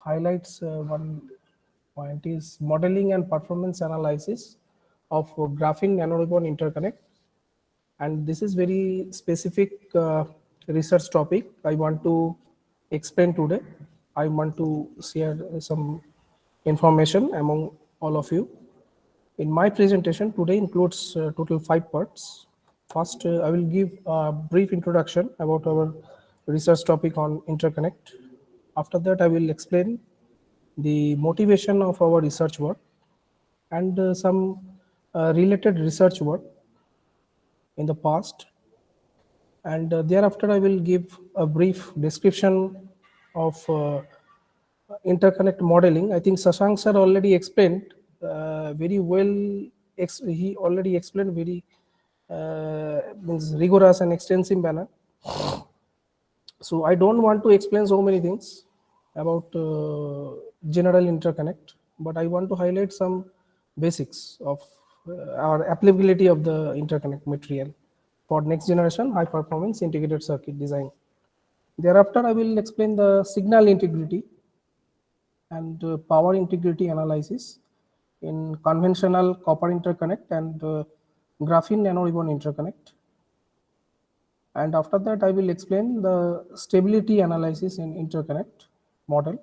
highlights one point is modeling and performance analysis of graphene nanoribbon interconnect, and this is very specific research topic I want to explain today. I want to share some information among all of you. In my presentation today includes total 5 parts. First, I will give a brief introduction about our research topic on interconnect. After that, I will explain the motivation of our research work and some related research work in the past. And thereafter, I will give a brief description of interconnect modeling. I think Shashank sir already explained very well. He already explained very means rigorous and extensive manner. So I don't want to explain so many things about general interconnect, but I want to highlight some basics of our applicability of the interconnect material for next generation high performance integrated circuit design. Thereafter, I will explain the signal integrity and power integrity analysis in conventional copper interconnect and graphene nanoribbon interconnect. And after that, I will explain the stability analysis in interconnect model.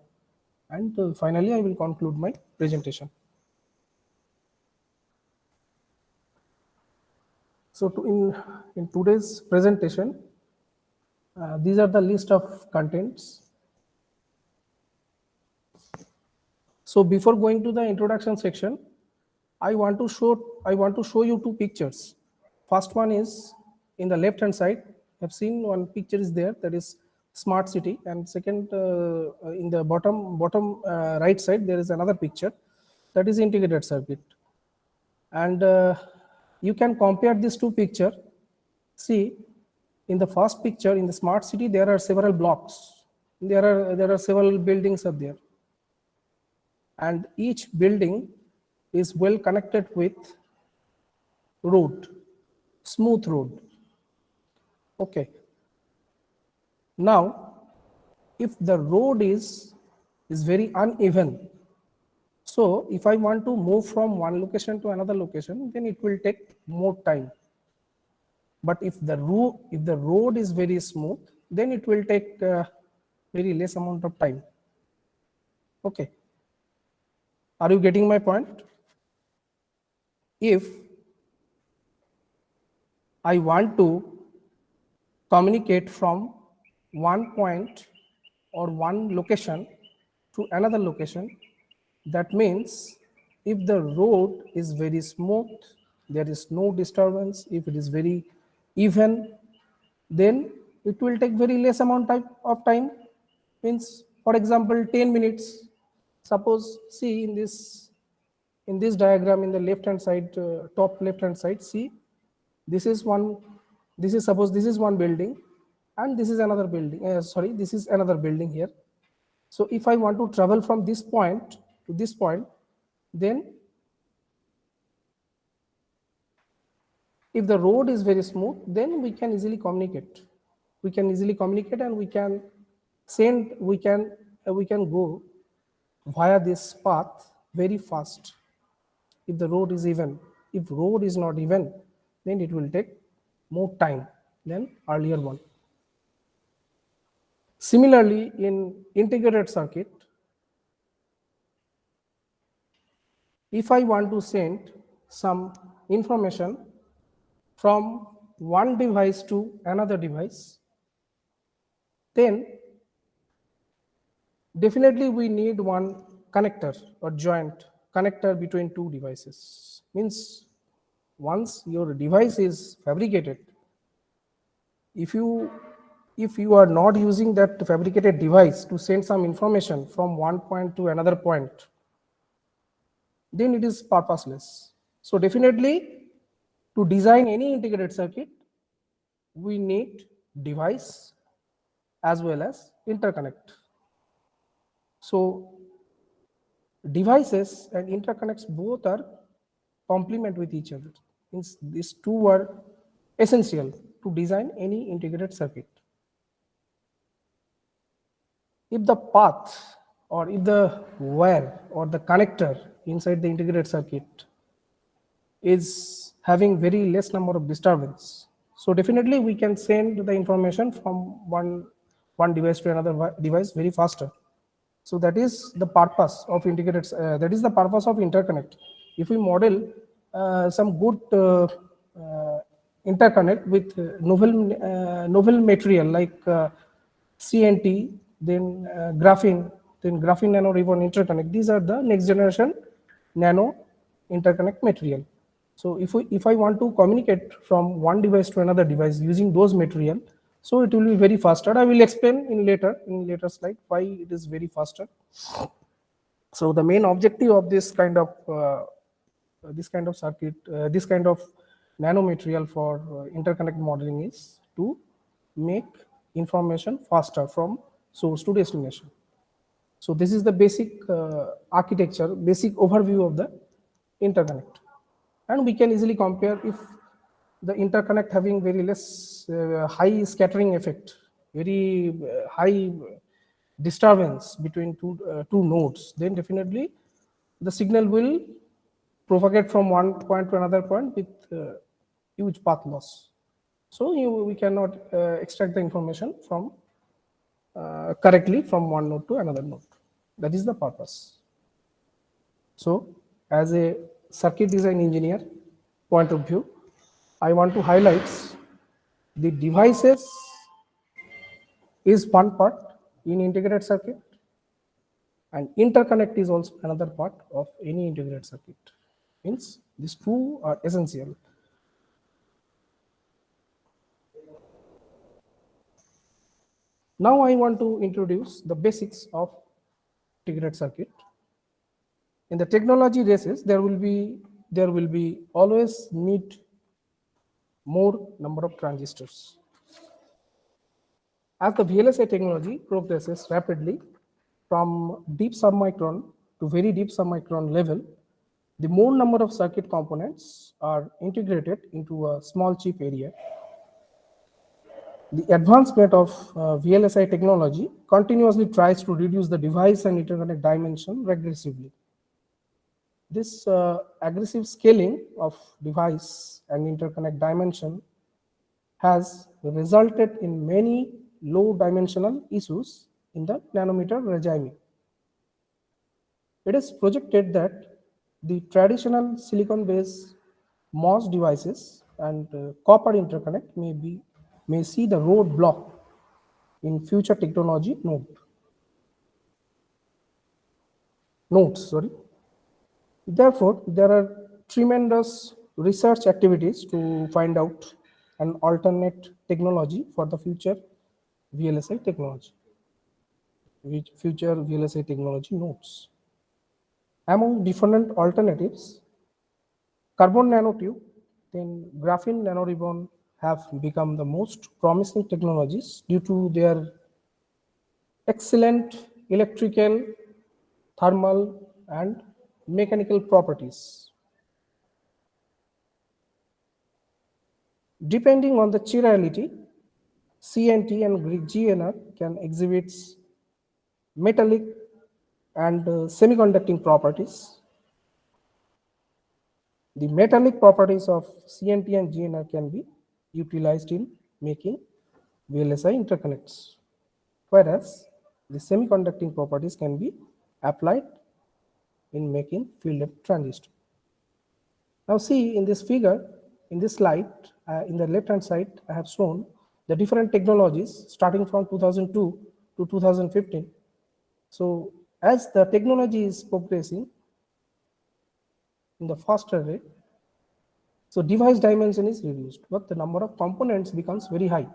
And finally, I will conclude my presentation. So in today's presentation, these are the list of contents. So before going to the introduction section, I want to show you two pictures. First one is in the left hand side. I've seen one picture is there, that is smart city, and second in the bottom right side there is another picture, that is integrated circuit. And you can compare these two picture. See, in the first picture in the smart city there are several blocks. There are several buildings up there, and each building is well connected with road, smooth road. Okay. Now, if the road is very uneven, so if I want to move from one location to another location, then it will take more time. But if the road is very smooth, then it will take very less amount of time. Okay. Are you getting my point? If I want to communicate from one point or one location to another location, that means if the road is very smooth, there is no disturbance, if it is very even, then it will take very less amount of time. Means, for example, 10 minutes. Suppose, see in this diagram in the left hand side, top left hand side, see, this is suppose this is one building and this is another building, this is another building here. So if I want to travel from this point to this point, then if the road is very smooth, then we can easily communicate. We can easily communicate and we can go via this path very fast. If the road is even, if road is not even, then it will take more time than earlier one. Similarly, in integrated circuit, if I want to send some information from one device to another device, then definitely we need one connector or joint connector between two devices. Means once your device is fabricated, if you are not using that fabricated device to send some information from one point to another point, then it is purposeless. So definitely, to design any integrated circuit, we need device as well as interconnect. So devices and interconnects both are complement with each other. Means these two are essential to design any integrated circuit. If the path or if the wire or the connector inside the integrated circuit is having very less number of disturbance. So definitely we can send the information from one device to another device very faster. So that is the purpose of integrated. That is the purpose of interconnect. If we model some good interconnect with novel material like CNT, then graphene nano ribbon interconnect. These are the next generation nano interconnect material. So if I want to communicate from one device to another device using those material, so it will be very faster. I will explain in later slide why it is very faster. So the main objective of this kind of circuit, this kind of nanomaterial for interconnect modeling is to make information faster from source to destination. So this is the basic architecture, basic overview of the interconnect. And we can easily compare if the interconnect having very less high scattering effect, very high disturbance between two nodes, then definitely the signal will propagate from one point to another point with huge path loss. So we cannot extract the information from correctly from one node to another node. That is the purpose. So as a circuit design engineer point of view, I want to highlight the devices is one part in integrated circuit, and interconnect is also another part of any integrated circuit. Means these two are essential. Now I want to introduce the basics of integrated circuit. In the technology races, there will be always need more number of transistors. As the VLSI technology progresses rapidly from deep submicron to very deep submicron level, the more number of circuit components are integrated into a small chip area. The advancement of VLSI technology continuously tries to reduce the device and interconnect dimension regressively. This aggressive scaling of device and interconnect dimension has resulted in many low dimensional issues in the nanometer regime. It is projected that the traditional silicon-based MOS devices and copper interconnect may see the roadblock in future technology nodes. Therefore, there are tremendous research activities to find out an alternate technology for the future VLSI technology, future VLSI technology nodes. Among different alternatives, carbon nanotube, then graphene nanoribbon have become the most promising technologies due to their excellent electrical, thermal, and mechanical properties. Depending on the chirality, CNT and GNR can exhibit metallic and semiconducting properties. The metallic properties of CNT and GNR can be utilized in making VLSI interconnects, whereas the semiconducting properties can be applied in making field transistor. Now see in this figure, in this slide, in the left hand side, I have shown the different technologies starting from 2002 to 2015. So as the technology is progressing in the faster rate, so device dimension is reduced, but the number of components becomes very high.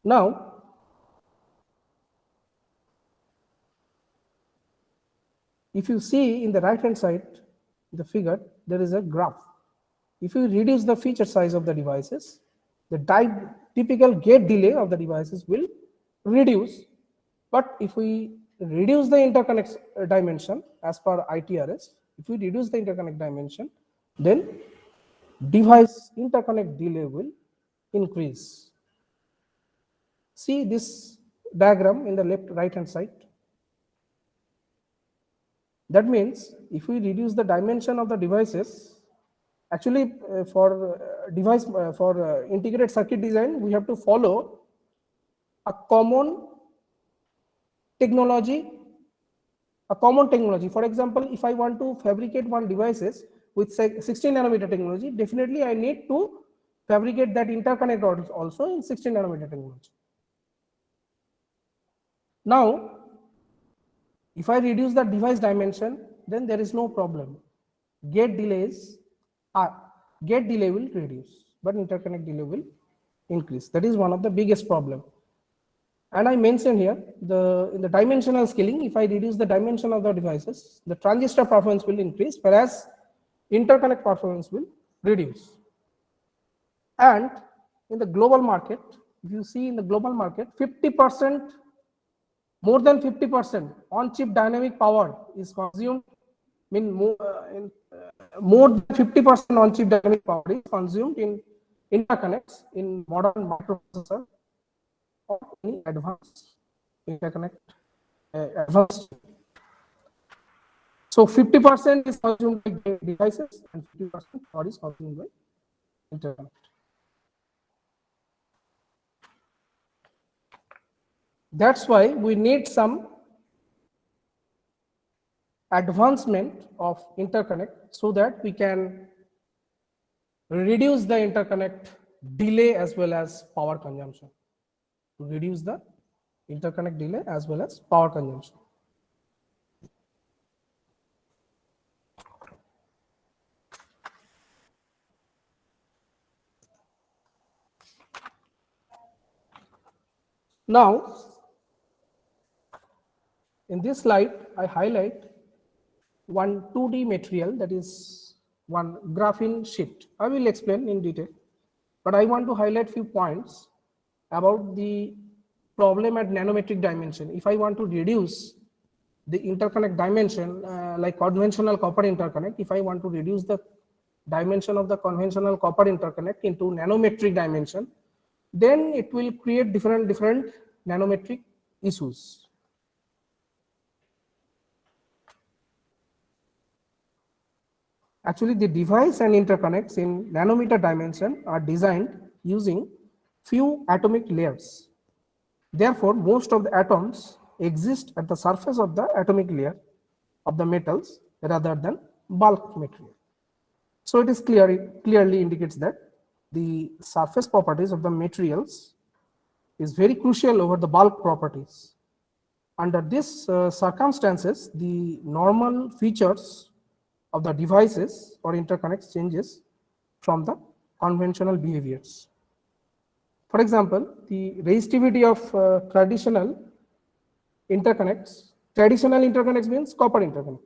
Now, if you see in the right hand side, the figure, there is a graph. If you reduce the feature size of the devices, the typical gate delay of the devices will reduce. But if we reduce the interconnect dimension as per ITRS, if we reduce the interconnect dimension, then device interconnect delay will increase. See this diagram in the left right hand side. That means if we reduce the dimension of the devices, actually for device for integrated circuit design, we have to follow a common technology. For example, if I want to fabricate one devices with say 16 nanometer technology, definitely I need to fabricate that interconnect also in 16 nanometer technology. Now, if I reduce the device dimension, then there is no problem. Gate delay will reduce, but interconnect delay will increase. That is one of the biggest problem. And I mentioned here in the dimensional scaling, if I reduce the dimension of the devices, the transistor performance will increase, whereas interconnect performance will reduce. And in the global market, if you see in the global market, 50%, more than 50% on-chip dynamic power is consumed. More than 50% on-chip dynamic power is consumed in interconnects in modern microprocessor or any advanced interconnect advanced. So 50% is consumed by devices and 50% power is consumed by interconnect. That's why we need some advancement of interconnect so that we can reduce the interconnect delay as well as power consumption. To reduce the interconnect delay as well as power consumption. Now, in this slide, I highlight one 2D material, that is one graphene sheet. I will explain in detail, but I want to highlight few points about the problem at nanometric dimension. If I want to reduce the interconnect dimension, like conventional copper interconnect, if I want to reduce the dimension of the conventional copper interconnect into nanometric dimension, then it will create different nanometric issues. Actually, the device and interconnects in nanometer dimension are designed using few atomic layers. Therefore, most of the atoms exist at the surface of the atomic layer of the metals rather than bulk material. So it is clearly indicates that the surface properties of the materials is very crucial over the bulk properties. Under these circumstances, the normal features of the devices or interconnects changes from the conventional behaviors. For example, the resistivity of traditional interconnects means copper interconnect.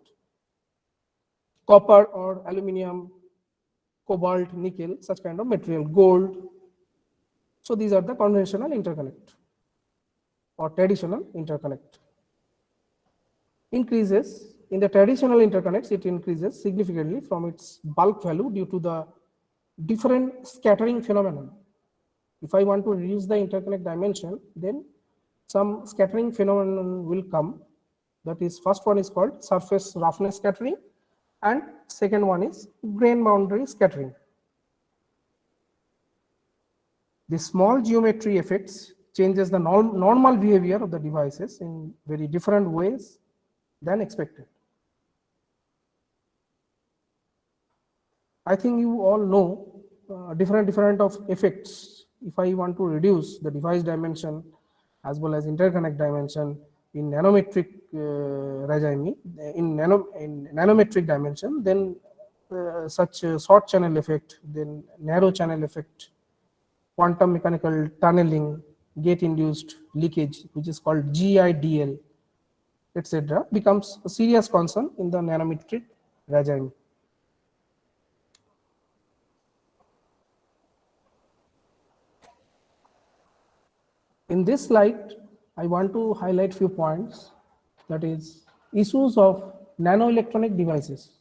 Copper or aluminum, cobalt, nickel, such kind of material, gold. So these are the conventional interconnect or traditional interconnect. Increases in the traditional interconnects, it increases significantly from its bulk value due to the different scattering phenomenon. If I want to reduce the interconnect dimension, then some scattering phenomenon will come. That is, first one is called surface roughness scattering, and second one is grain boundary scattering. The small geometry effects changes the normal behavior of the devices in very different ways than expected. I think you all know different of effects. If I want to reduce the device dimension as well as interconnect dimension in nanometric regime, in nanometric dimension, then such short channel effect, then narrow channel effect, quantum mechanical tunneling, gate induced leakage, which is called GIDL, etc., becomes a serious concern in the nanometric regime. In this slide, I want to highlight few points, that is issues of nanoelectronic devices.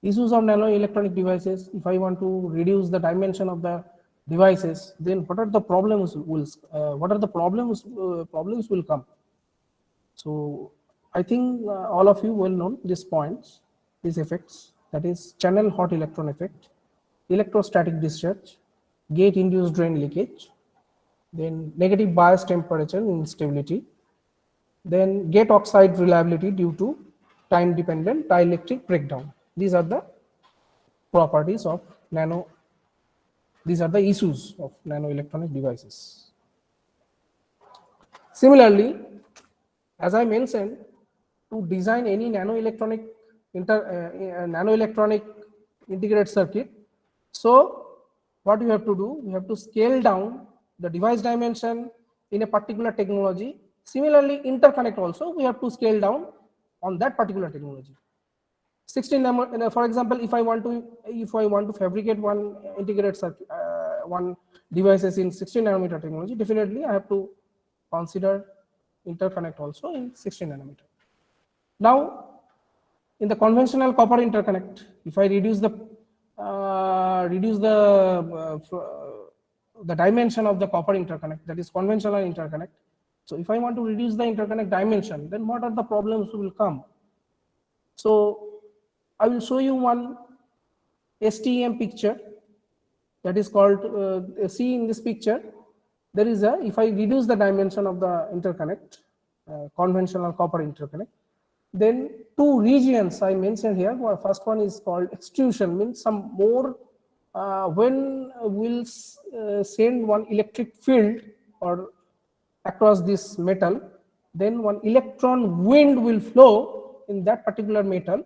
Issues of nanoelectronic devices, if I want to reduce the dimension of the devices, then what are the problems problems will come. So I think all of you will know these points, these effects, that is channel hot electron effect, electrostatic discharge, gate induced drain leakage, then negative bias temperature instability, then gate oxide reliability due to time dependent dielectric breakdown. These are the properties of nano, these are the issues of nanoelectronic devices. Similarly, as I mentioned, to design any nanoelectronic integrated circuit, so what you have to do, you have to scale down the device dimension in a particular technology. Similarly, interconnect also we have to scale down on that particular technology. 16 for example, if I want to fabricate one integrated circuit, one devices in 16 nanometer technology, definitely I have to consider interconnect also in 16 nanometer. Now, in the conventional copper interconnect, if I reduce the dimension of the copper interconnect, that is conventional interconnect. So if I want to reduce the interconnect dimension, then what are the problems will come? So I will show you one STM picture, that is called, see in this picture, there is a, if I reduce the dimension of the interconnect, conventional copper interconnect, then two regions I mentioned here. First one is called extrusion, means some more, when we'll send one electric field or across this metal, then one electron wind will flow in that particular metal,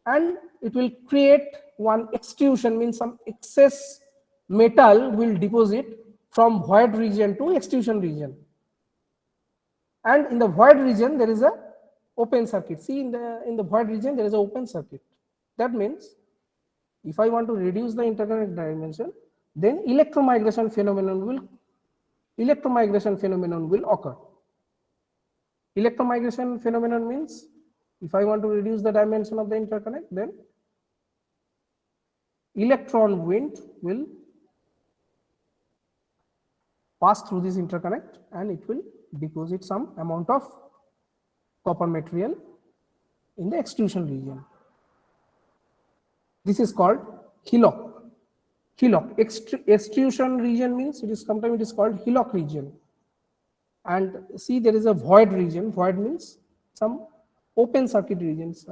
and it will create one extrusion, means some excess metal will deposit from void region to extrusion region, and in the void region there is a open circuit. See, in the void region there is an open circuit. That means if I want to reduce the interconnect dimension, then electromigration phenomenon will occur. Electromigration phenomenon means if I want to reduce the dimension of the interconnect, then electron wind will pass through this interconnect and it will deposit some amount of copper material in the extrusion region. This is called HELOC. Extrusion region means sometimes it is called HELOC region. And see, there is a void region. Void means some open circuit regions.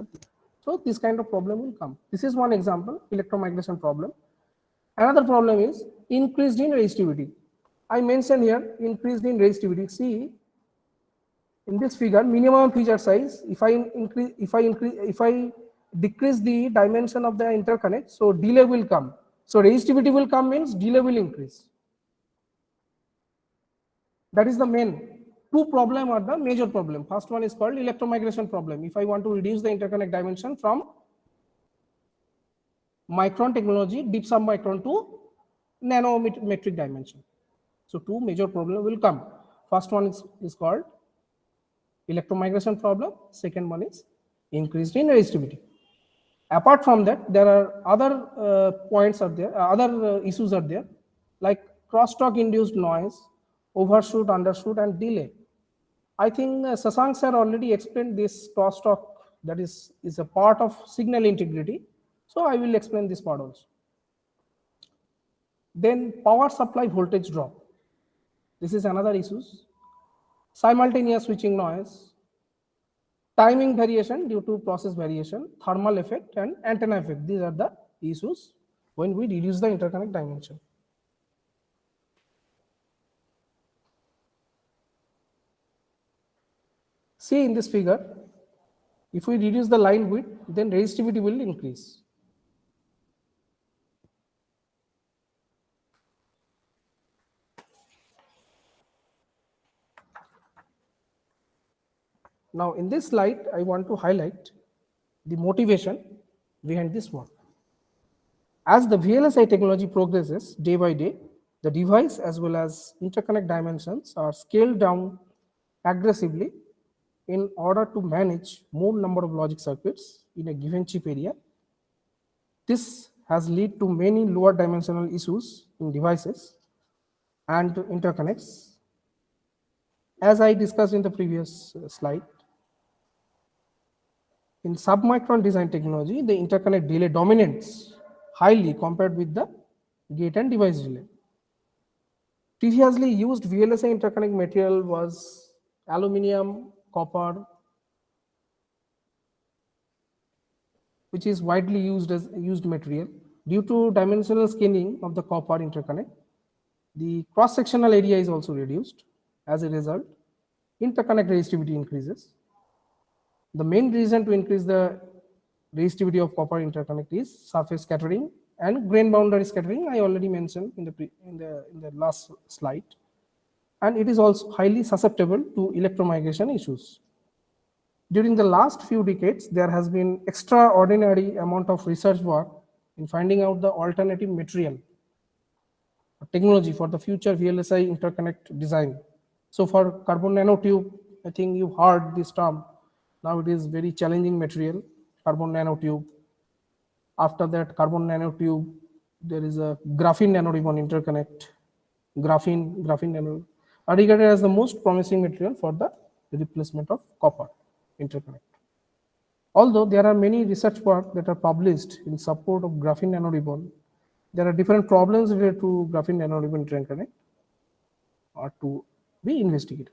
So this kind of problem will come. This is one example, electromigration problem. Another problem is increased in resistivity. I mentioned here increased in resistivity. See, in this figure, minimum feature size, if I decrease the dimension of the interconnect, so delay will come. So resistivity will come means delay will increase. That is the main. Two problem are the major problem. First one is called electromigration problem. If I want to reduce the interconnect dimension from micron technology, deep submicron to nanometric dimension. So two major problems will come. First one is called electromigration problem. Second one is increased in resistivity. Apart from that, there are other points are there, other issues are there, like crosstalk induced noise, overshoot, undershoot, and delay. I think Sasank sir already explained this crosstalk, that is a part of signal integrity. So I will explain this part also. Then power supply voltage drop. This is another issue. Simultaneous switching noise, timing variation due to process variation, thermal effect, and antenna effect. These are the issues when we reduce the interconnect dimension. See in this figure, if we reduce the line width, then resistivity will increase. Now in this slide, I want to highlight the motivation behind this work. As the VLSI technology progresses day by day, the device as well as interconnect dimensions are scaled down aggressively in order to manage more number of logic circuits in a given chip area. This has led to many lower dimensional issues in devices and interconnects. As I discussed in the previous slide, in submicron design technology, the interconnect delay dominates highly compared with the gate and device delay. Previously used VLSI interconnect material was aluminum, copper, which is widely used as used material. Due to dimensional scaling of the copper interconnect, the cross-sectional area is also reduced. As a result, interconnect resistivity increases. The main reason to increase the resistivity of copper interconnect is surface scattering and grain boundary scattering. I already mentioned in the last slide, and it is also highly susceptible to electromigration issues. During the last few decades, there has been extraordinary amount of research work in finding out the alternative material technology for the future VLSI interconnect design. So for carbon nanotube, I think you heard this term. Now it is very challenging material, carbon nanotube. After that carbon nanotube, there is a graphene nanoribbon interconnect. Graphene nano are regarded as the most promising material for the replacement of copper interconnect. Although there are many research work that are published in support of graphene nanoribbon, there are different problems related to graphene nanoribbon interconnect are to be investigated.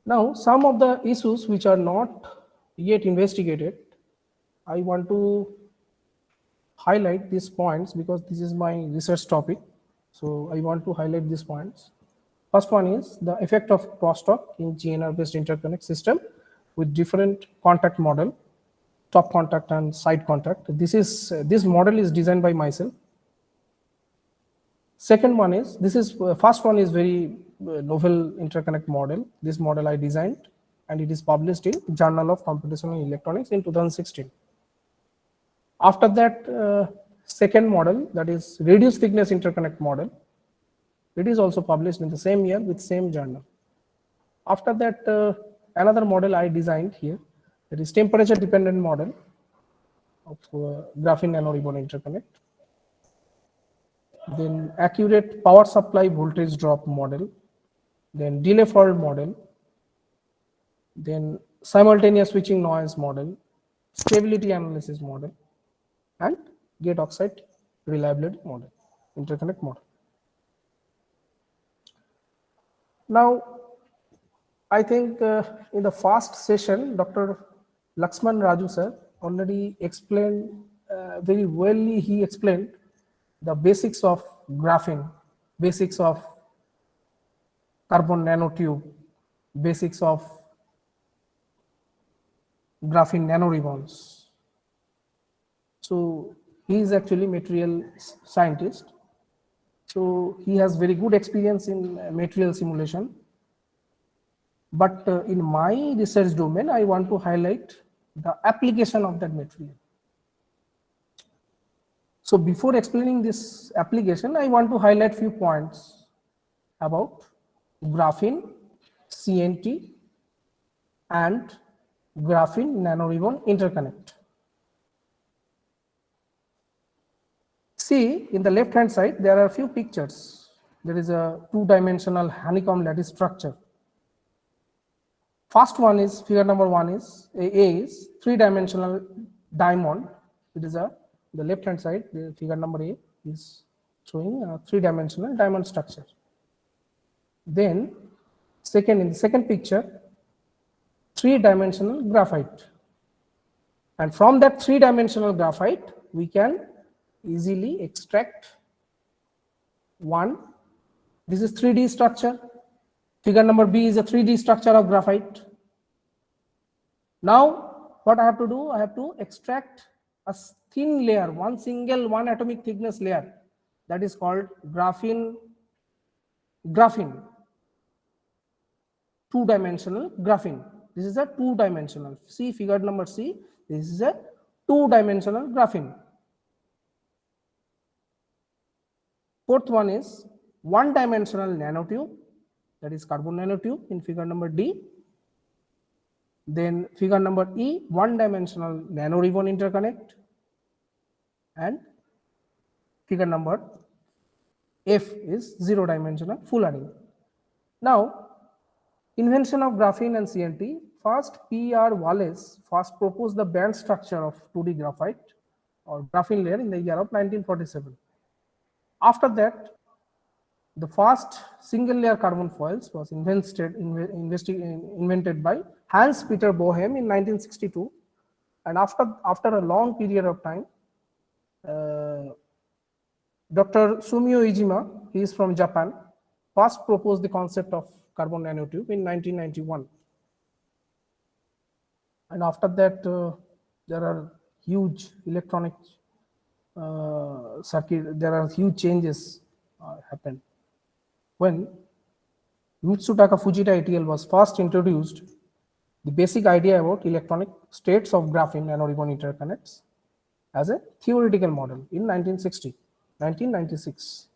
Now, some of the issues which are not yet investigated, I want to highlight these points because this is my research topic. So I want to highlight these points. First one is the effect of crosstalk in GNR-based interconnect system with different contact model, top contact and side contact. This model is designed by myself. Second one is first one is very novel interconnect model. This model I designed and it is published in Journal of Computational Electronics in 2016. After that, second model, that is reduced thickness interconnect model, it is also published in the same year with same journal. After that, another model I designed here, that is temperature dependent model of graphene nanoribbon interconnect. Then accurate power supply voltage drop model, then delay fault model, then simultaneous switching noise model, stability analysis model, and gate oxide reliability model, interconnect model. Now, I think in the first session, Dr. Laxman Raju sir already explained very well. He explained the basics of graphene, basics of carbon nanotube, basics of graphene nanoribbons. So he is actually material scientist. So he has very good experience in material simulation. But in my research domain, I want to highlight the application of that material. So before explaining this application, I want to highlight few points about graphene, CNT, and graphene nanoribbon interconnect. See, in the left hand side, there are a few pictures. There is a two-dimensional honeycomb lattice structure. First one is, figure number one is, A is three-dimensional diamond. It is the left hand side, the figure number A is showing a three-dimensional diamond structure. Then, in the second picture, three-dimensional graphite. And from that three-dimensional graphite, we can easily extract one. This is 3D structure. Figure number B is a 3D structure of graphite. Now, what I have to do? I have to extract a thin layer, one atomic thickness layer, that is called graphene, two-dimensional graphene. This is a two-dimensional. See figure number C. This is a two-dimensional graphene. Fourth one is one-dimensional nanotube, that is carbon nanotube in figure number D. Then figure number E, one-dimensional nano-ribbon interconnect, and figure number F is zero-dimensional full array. Now, invention of graphene and CNT. First, P.R. Wallace first proposed the band structure of 2D graphite or graphene layer in the year of 1947. After that, the first single layer carbon foils was invented by Hans Peter Boehm in 1962. And after a long period of time, Dr. Sumio Iijima, he is from Japan, first proposed the concept of carbon nanotube in 1991. And after that, there are huge electronic circuit, there are huge changes happen. When Mitsutaka Fujita et al. Was first introduced the basic idea about electronic states of graphene nanoribbon interconnects as a theoretical model in 1996.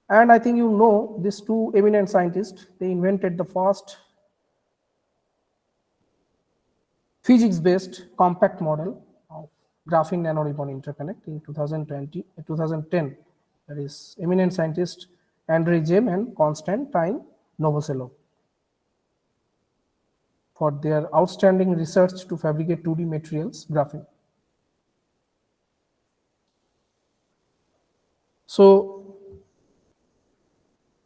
And I think you know these two eminent scientists, they invented the first physics-based compact model of graphene nanoribbon interconnect in 2010. That is eminent scientist Andrei Jem and Konstantin Novoselov for their outstanding research to fabricate 2D materials, graphene. So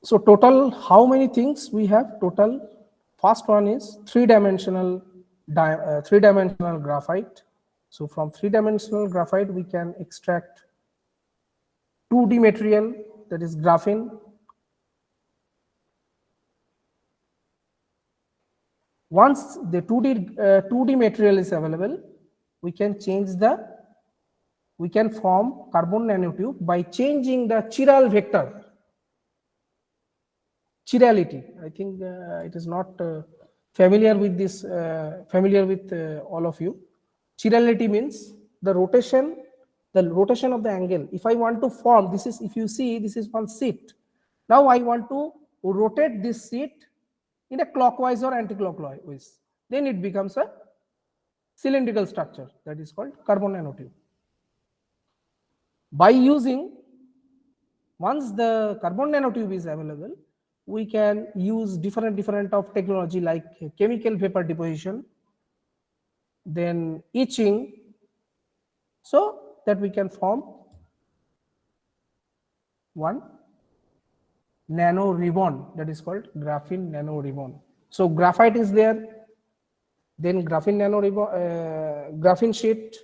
total, how many things we have? Total, first one is three-dimensional graphite. So from three-dimensional graphite, we can extract 2D material, that is graphene. Once the 2D material is available, we can form carbon nanotube by changing the chiral vector. Chirality, I think it is not familiar with this, all of you. Chirality means the rotation of the angle. If I want to form, this is, if you see, this is one seat. Now I want to rotate this seat in a clockwise or anti-clockwise. Then it becomes a cylindrical structure, that is called carbon nanotube. By using, once the carbon nanotube is available, we can use different of technology like chemical vapor deposition, then etching, so that we can form one nano ribbon, that is called graphene nano ribbon. So graphite is there, then graphene nano ribbon, graphene sheet.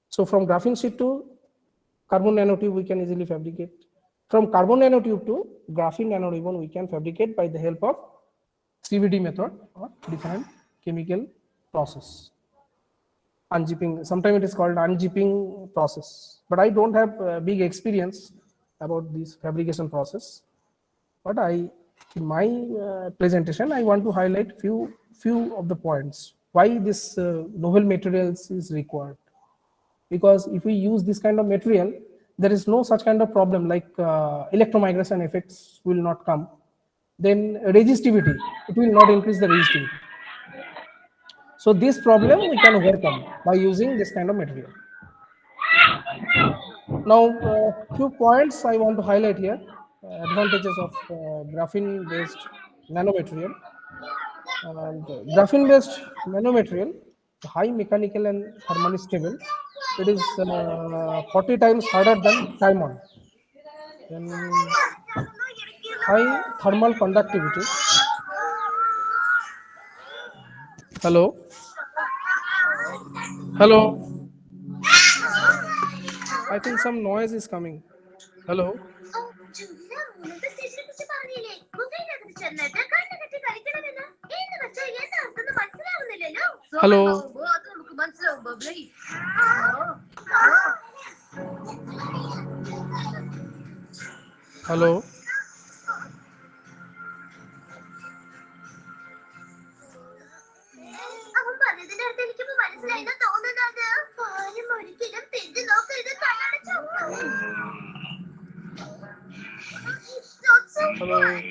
So from graphene sheet to carbon nanotube we can easily fabricate. From carbon nanotube to graphene nanoribbon we can fabricate by the help of CVD method or different chemical process. Unzipping, sometimes it is called unzipping process, but I don't have big experience about this fabrication process. But in my presentation, I want to highlight few of the points why this novel materials is required. Because if we use this kind of material, there is no such kind of problem like electromigration effects will not come. Then resistivity, it will not increase the resistivity. So this problem we can overcome by using this kind of material. Now, few points I want to highlight here. Advantages of graphene-based nanomaterial. And graphene-based nanomaterial, high mechanical and thermally stable. It is 40 times harder than diamond. Then high thermal conductivity. Hello. Hello. I think some noise is coming. Hello. Hello. Hello. Hello.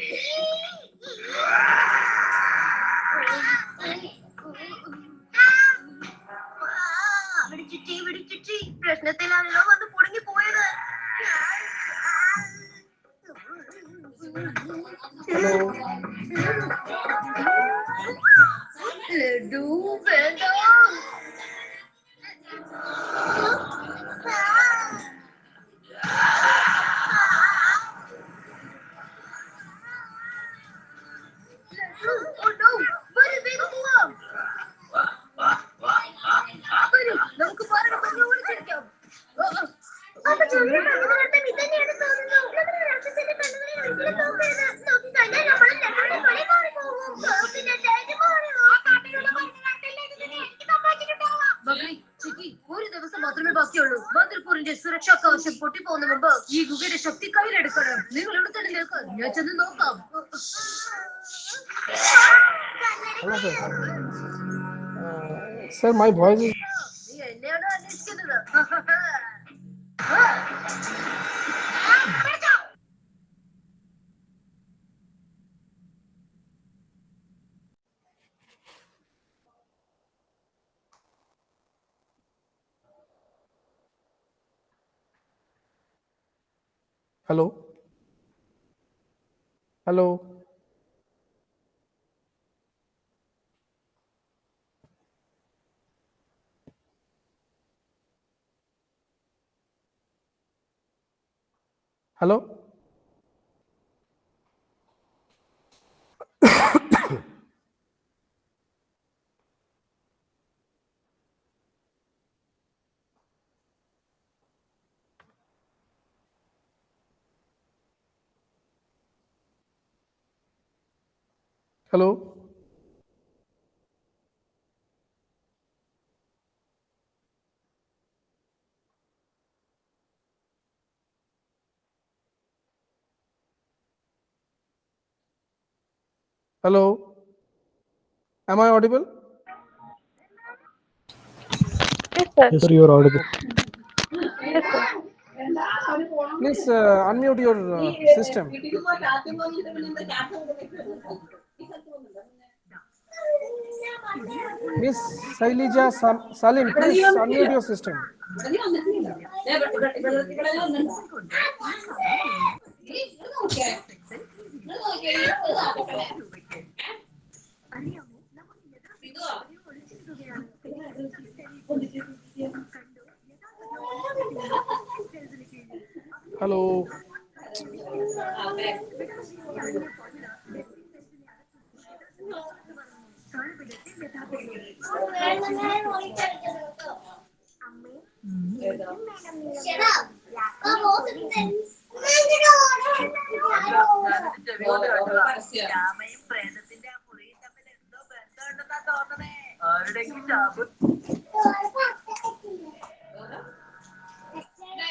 പ്രശ്നത്തിലാണല്ലോ വന്ന് കുടുങ്ങി പോയത്. Hello laddu വേണ്ട. നമുക്ക് പറഞ്ഞു ഓടിച്ചിരിക്കാം. ഒരു ദിവസം മാത്രമേ ബാക്കിയുള്ളൂ. ബദർപൂരിന്റെ സുരക്ഷാ കവചം പൊട്ടിപ്പോകുന്ന മുമ്പ് ഈ ഗുഹയുടെ ശക്തി കയ്യിലെടുക്കണം. നിങ്ങൾ ഇവിടെ തന്നെ നിൽക്ക്, ഞാൻ ചെന്ന് നോക്കാം. Hello sir. Sir my voice is നീ എന്നെയാണ് അന്വേഷിക്കുന്നത്. hello hello hello hello hello am I audible? Yes, sir. Yes, sir, you are audible. Yes, sir. Please unmute your system. Miss Sailija Salim, please unmute your system. Hello. പ്രേതത്തിന്റെ ആ മുറിയിൽ തമ്മിൽ എന്തോ ബന്ധമുണ്ടെന്നാ തോന്നണേ. ആരുടെങ്കിലും chap.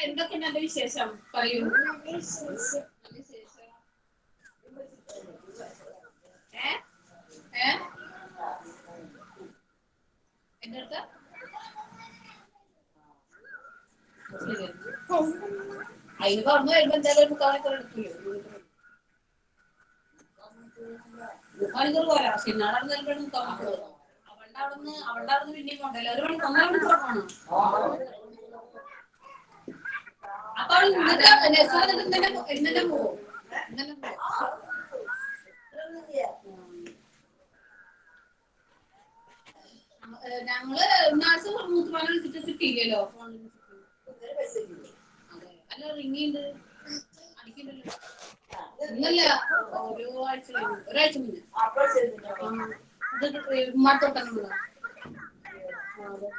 എന്തൊക്കെയാണ് എന്റെ വിശേഷം? പറയൂ. എന്റെ അടുത്ത് അതിന് പറഞ്ഞു വരുമ്പോ എന്തായാലും ഒരു മുക്കാൽ എടുക്കില്ലേ? മണിക്കൂർ പോരാ. പിന്നെ അവിടെ നിന്ന് മുക്കാൽ മണിക്കൂർ. അവളുടെ അവിടുന്ന് പിന്നെയും കൊണ്ടല്ലോ. ഒരു മണി 1.5 മണിക്കൂർ പോകണം. അപ്പൊ അവൾ ഇന്നലെ പോവും. ഞങ്ങള് നാഴ്ച മൂത്തുപാല വിളിച്ചിട്ട് കിട്ടിയില്ലല്ലോ. അല്ല റിങ്ങിണ്ട് അടിക്കണ്ടല്ലോ. ഇന്നല്ല, ഒരാഴ്ച മുന്നേ ഉമ്മാത്തോട്ടം.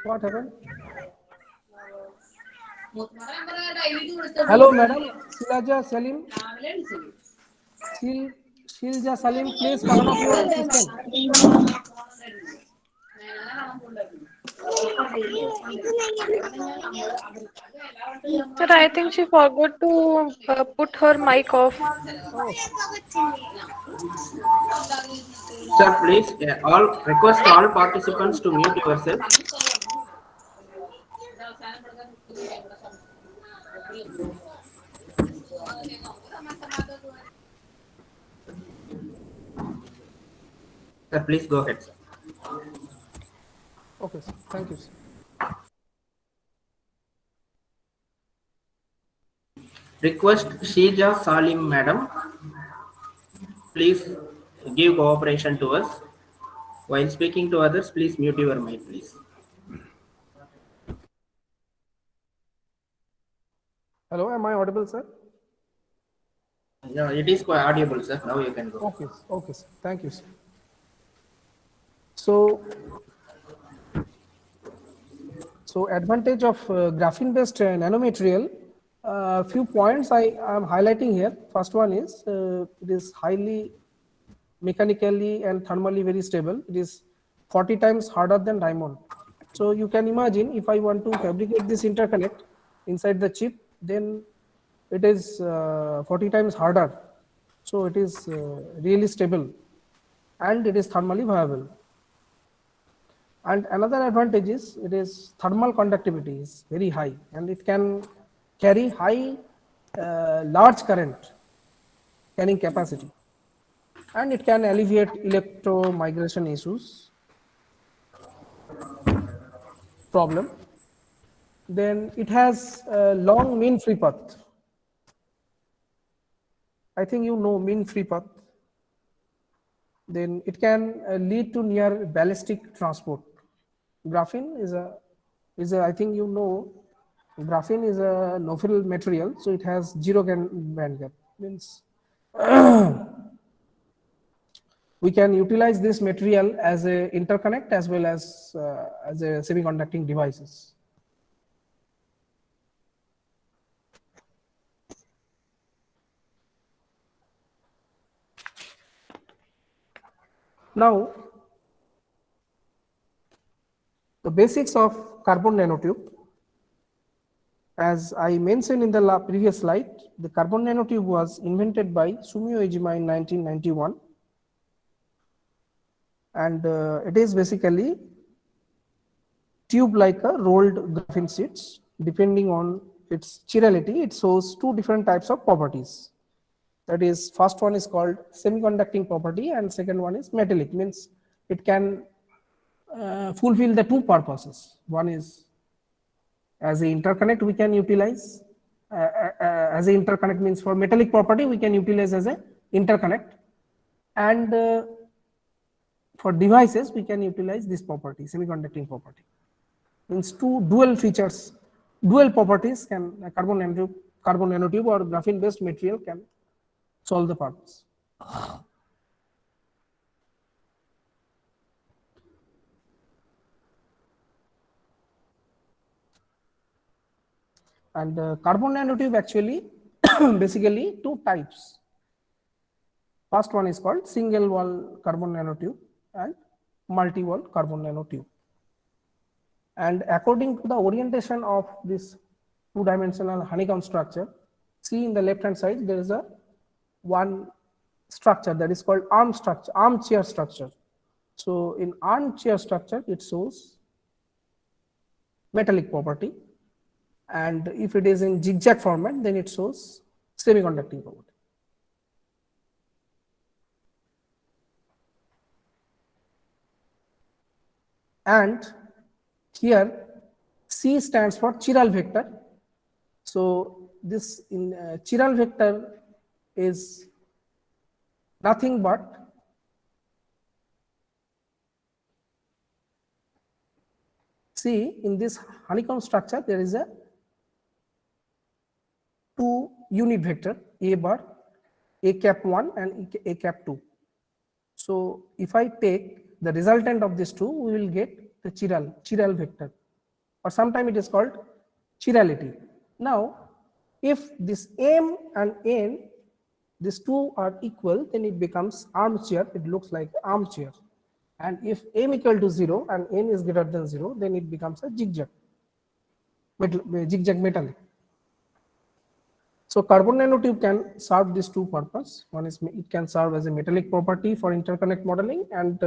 What happened? മൂത്തുപാല Hello, madam. Shilja Salim. രാവിലെ വിളിച്ചത്. Shilja Salim, please turn off your system. Sir, I think she forgot to put her mic off. Sir, please, request all participants to mute yourself. Sir, please go ahead, sir. Okay, sir. Thank you, sir. Request Sheja Salim madam, please give cooperation to us. While speaking to others, please mute your mic, please. Hello, am I audible, sir? Yeah, it is quite audible, sir. Now you can go. Okay, okay, sir. Thank you, sir. So advantage of graphene-based nanomaterial. Few points I am highlighting here. First one is it is highly mechanically and thermally very stable. It is 40 times harder than diamond. So you can imagine if I want to fabricate this interconnect inside the chip, then it is 40 times harder. So it is really stable and it is thermally viable. And another advantage is it is thermal conductivity is very high and it can carry high large current carrying capacity, and it can alleviate electromigration issues problem. Then it has a long mean free path. I think you know mean free path. Then it can lead to near ballistic transport. Graphene is a I think you know graphene is a no-frill material, so it has zero band gap. Means we can utilize this material as a interconnect as well as a semiconducting devices. Now, the basics of carbon nanotube. As I mentioned in the previous slide, the carbon nanotube was invented by Sumio Ejima in 1991, and it is basically tube like a rolled graphene sheets. Depending on its chirality, it shows two different types of properties. That is, first one is called semiconducting property and second one is metallic, means it can fulfill the two purposes. One is as an interconnect we can utilize, as an interconnect means for metallic property we can utilize as an interconnect, and for devices we can utilize this property, semiconducting property. Means two dual features, dual properties can carbon nanotube or graphene based material can solve the purpose. And carbon nanotube actually basically two types. First one is called single wall carbon nanotube and multi wall carbon nanotube. And according to the orientation of this two-dimensional honeycomb structure, see in the left hand side there is a one structure that is called armchair structure. So in armchair structure it shows metallic property, and if it is in zigzag format then it shows semiconducting property. And here C stands for chiral vector. So this in chiral vector is nothing but see in this honeycomb structure there is a two unit vector a bar, a cap 1 and a cap 2. So if I take the resultant of these two, we will get the chiral vector, or sometimes it is called chirality. Now if this m and n, these two are equal, then it becomes armchair, it looks like armchair. And if m equal to 0 and n is greater than 0, then it becomes a zigzag metallic. So carbon nanotube can serve these two purposes. One is it can serve as a metallic property for interconnect modeling and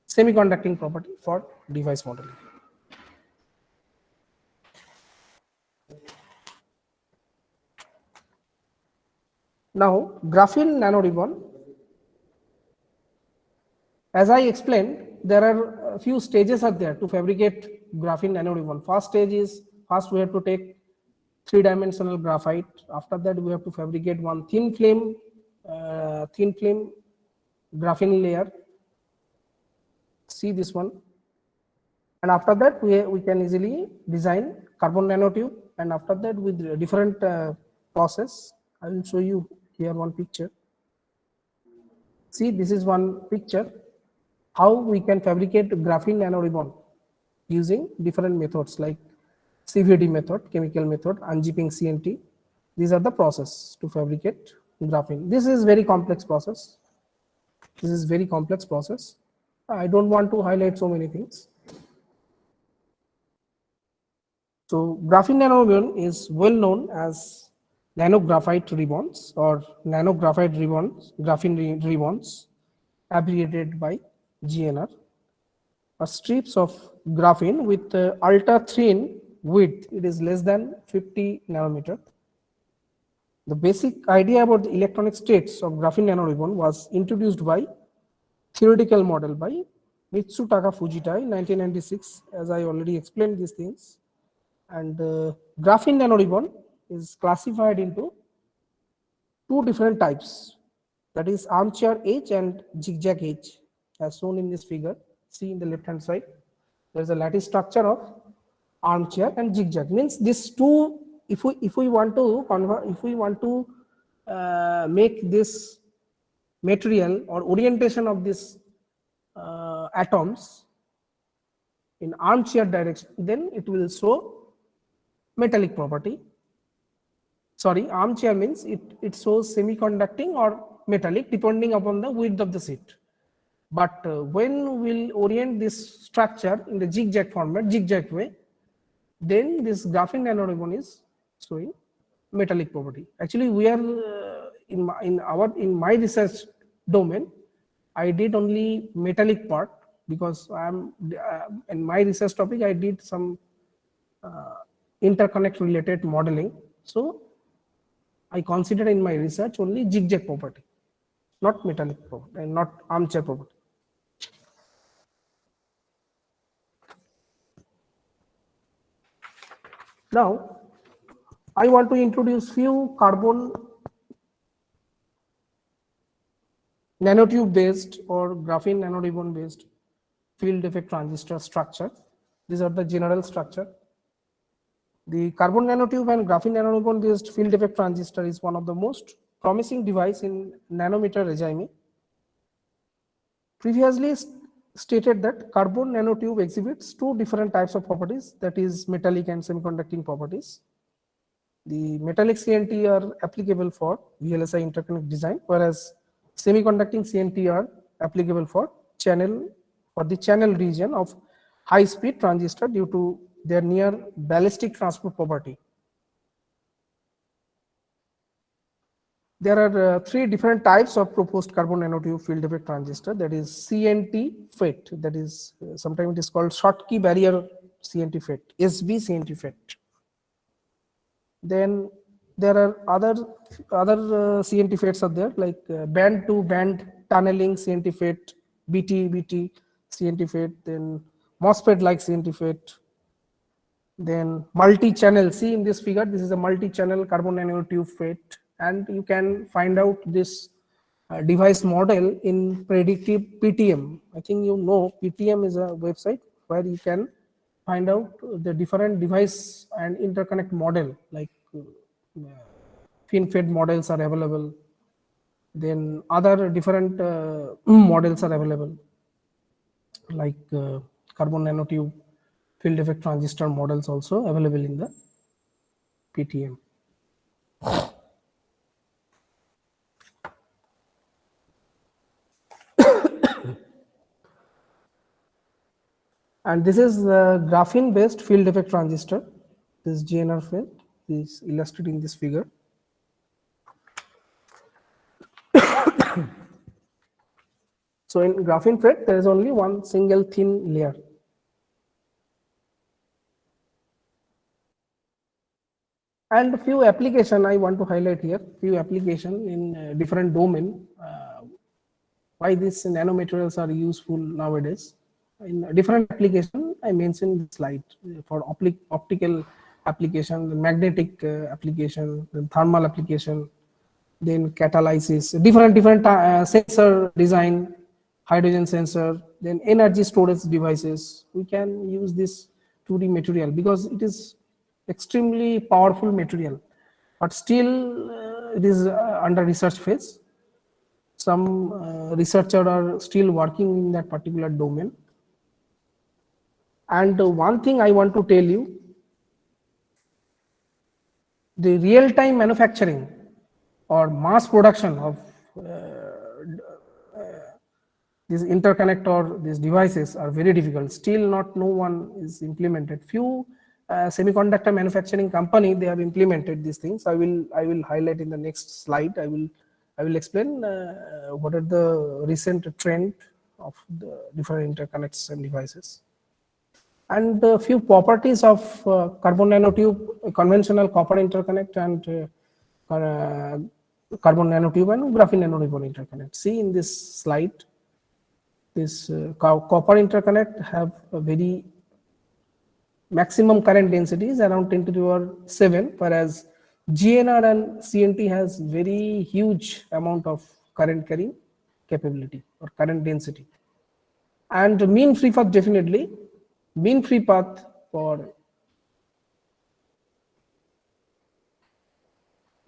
semiconducting property for device modeling. Now graphene nanoribbon, as I explained, there are a few stages are there to fabricate graphene nanoribbon. First stage is, first we have to take three-dimensional graphite. After that, we have to fabricate one thin film graphene layer. See this one. And after that, we can easily design carbon nanotube. And after that, with different process, I will show you here one picture. See, this is one picture how we can fabricate graphene nanoribbon using different methods like CVD method, chemical method, unzipping CNT. These are the process to fabricate graphene. This is very complex process. This is very complex process. I don't want to highlight so many things. So graphene nanoribbon is well known as nanographite ribbons or nanographite ribbons, graphene ribbons, abbreviated by GNR, are strips of graphene with ultra thin width. It is less than 50 nanometer. The basic idea about the electronic states of graphene nanoribbon was introduced by theoretical model by Mitsutaka Fujita in 1996, as I already explained these things. And graphene nanoribbon is classified into two different types, that is armchair edge and zigzag edge, as shown in this figure. See in the left hand side, there is a lattice structure of armchair and zigzag. Means these two, if we want to convert, if we want to make this material or orientation of this atoms in armchair direction, then it will show metallic property. Sorry, armchair means it shows semiconducting or metallic depending upon the width of the sheet. But when we'll orient this structure in the zigzag format, zigzag way, then this graphene nanoribbon is showing metallic property. Actually, we are in my research domain, I did only metallic part because I am in my research topic I did some interconnect related modeling. So I consider in my research only zigzag property, not metallic property and not armchair property. Now, I want to introduce few carbon nanotube based or graphene nanoribbon based field effect transistor structure. These are the general structure. The carbon nanotube and graphene nanoribbon based field effect transistor is one of the most promising device in nanometer regime. Previously stated that carbon nanotube exhibits two different types of properties, that is metallic and semiconducting properties. The metallic CNT are applicable for VLSI interconnect design, whereas semiconducting CNT are applicable for the channel region of high speed transistor due to their near ballistic transport property. There are three different types of proposed carbon nanotube field effect transistor, that is CNT FET, that is sometimes it is called Schottky barrier CNT FET, SB CNT FET. Then there are other CNT FETs are there, like band to band tunneling CNT FET, BT CNT FET, then MOSFET like CNT FET, then multi-channel. See in this figure, this is a multi-channel carbon nanotube FET, and you can find out this device model in predictive PTM. I think you know PTM is a website where you can find out the different device and interconnect model, like FinFET models are available, then other different models are available, like carbon nanotube field effect transistor models also available in the PTM. And this is the graphene based field effect transistor. This GNR FET is illustrated in this figure. So in graphene FET, there is only one single thin layer. And a few application I want to highlight here, few application in different domain, why these nanomaterials are useful nowadays. In different application, I mentioned the slide for optical application, the magnetic application, the thermal application, then catalysis, different sensor design, hydrogen sensor, then energy storage devices. We can use this 2D material because it is extremely powerful material, but still it is under research phase. Some researchers are still working in that particular domain. And one thing I want to tell you, the real-time manufacturing or mass production of these interconnect or these devices are very difficult. Still no one is implemented. Few semiconductor manufacturing company, they have implemented these things. I will highlight in the next slide. I will explain what are the recent trend of the different interconnects and devices. And a few properties of carbon nanotube, conventional copper interconnect, and carbon nanotube and graphene nanoribbon interconnect. See in this slide, this copper interconnect have a very maximum current density is around 10 to the power 7, whereas GNR and CNT has very huge amount of current carrying capability or current density. And mean free path, definitely mean free path for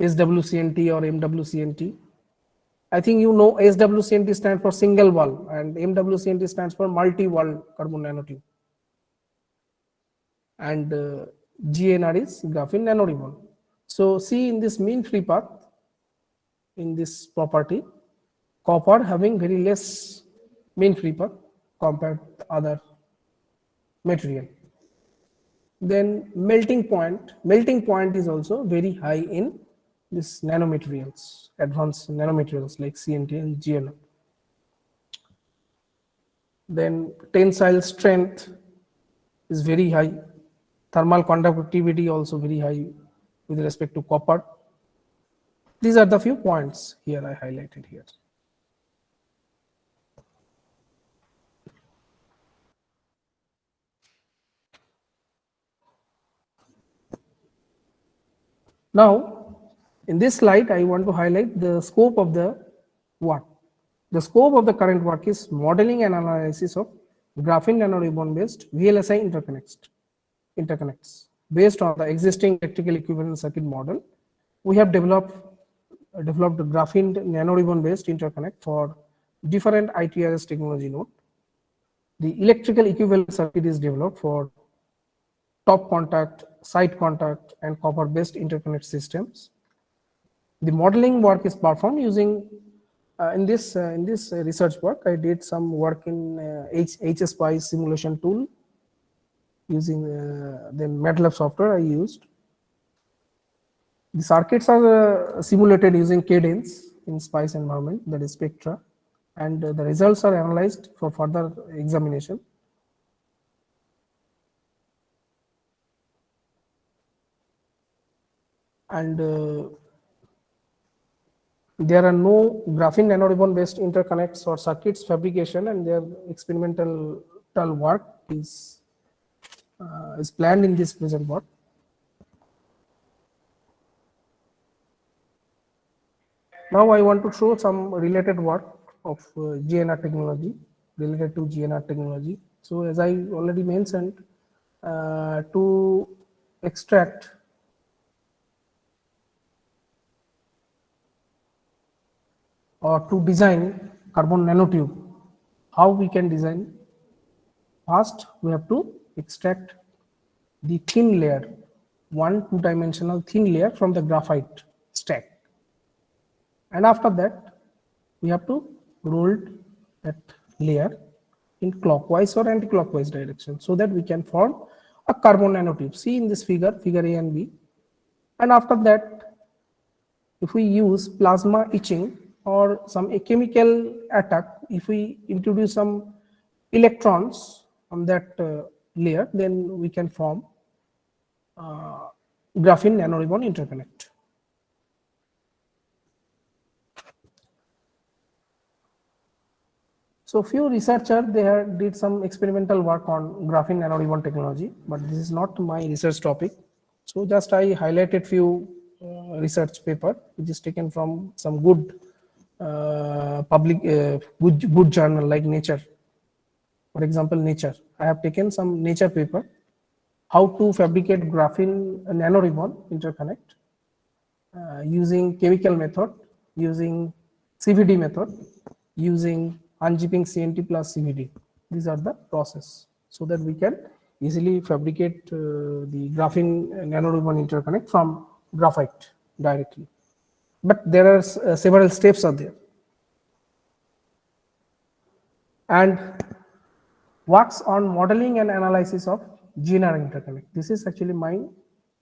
SWCNT or MWCNT. I think you know SWCNT stands for single wall and MWCNT stands for multi-wall carbon nanotube. And GNR is graphene nanoribbon. So see in this mean free path, in this property, copper having very less mean free path compared to other material. Then melting point is also very high in this nanomaterials, advanced nanomaterials like CNT and GNR. Then tensile strength is very high, thermal conductivity also very high with respect to copper. These are the few points here I highlighted here. Now, in this slide, I want to highlight the scope of the work. The scope of the current work is modeling and analysis of graphene nanoribbon based VLSI interconnects. Based on the existing electrical equivalent circuit model, we have developed graphene nanoribbon based interconnect for different ITRS technology node. The electrical equivalent circuit is developed for top contact, side contact, and copper based interconnect systems. The modeling work is performed using in this research work. I did some work in HSPICE simulation tool using the MATLAB software I used. The circuits are simulated using Cadence in SPICE environment, that is Spectra, and the results are analyzed for further examination. And there are no graphene nanoribbon based interconnects or circuits fabrication, and their experimental work is planned in this present work. Now I want to show some related work of GNR technology, related to GNR technology. So as I already mentioned, to extract or to design carbon nanotube, how we can design? First, we have to extract the thin layer, two-dimensional thin layer from the graphite stack. And after that, we have to roll that layer in clockwise or anti-clockwise direction so that we can form a carbon nanotube. See in this figure A and B. And after that, if we use plasma etching or some chemical attack, if we introduce some electrons on that layer, then we can form graphene nanoribbon interconnect. So few researchers, they did some experimental work on graphene nanoribbon technology, but this is not my research topic. So just I highlighted few research paper which is taken from some good public good journal like Nature. For example, Nature. I have taken some Nature paper, how to fabricate graphene nanoribbon interconnect using chemical method, using CVD method, using unzipping CNT plus CVD. These are the process, so that we can easily fabricate the graphene nanoribbon interconnect from graphite directly. But there are several steps are there. And works on modeling and analysis of GNR interconnect. This is actually my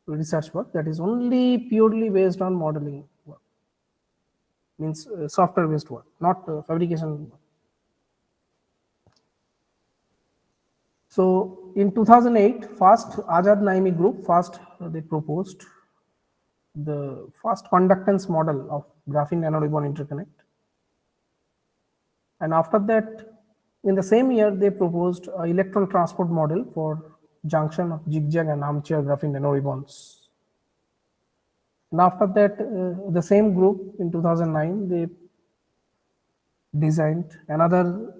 research work that is only purely based on modeling work, means software based work, not fabrication work. So in 2008, first Azad Naimi group, first they proposed the first conductance model of graphene nanoribbon interconnect. And after that, in the same year, they proposed an electron transport model for junction of zigzag and armchair graphene nanoribbons. And after that, the same group in 2009, they designed another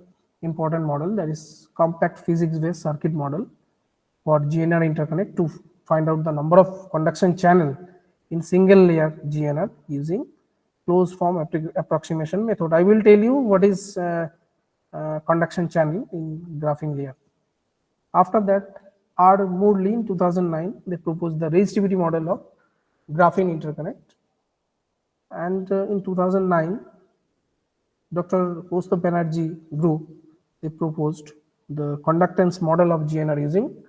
important model, that is compact physics-based circuit model for GNR interconnect to find out the number of conduction channel in single layer GNR using closed form approximation method. I will tell you what is conduction channel in graphene layer. After that, R. Moorley in 2009, they proposed the resistivity model of graphene interconnect. And in 2009, Dr. Kaustubh Banerjee group, they proposed the conductance model of GNR using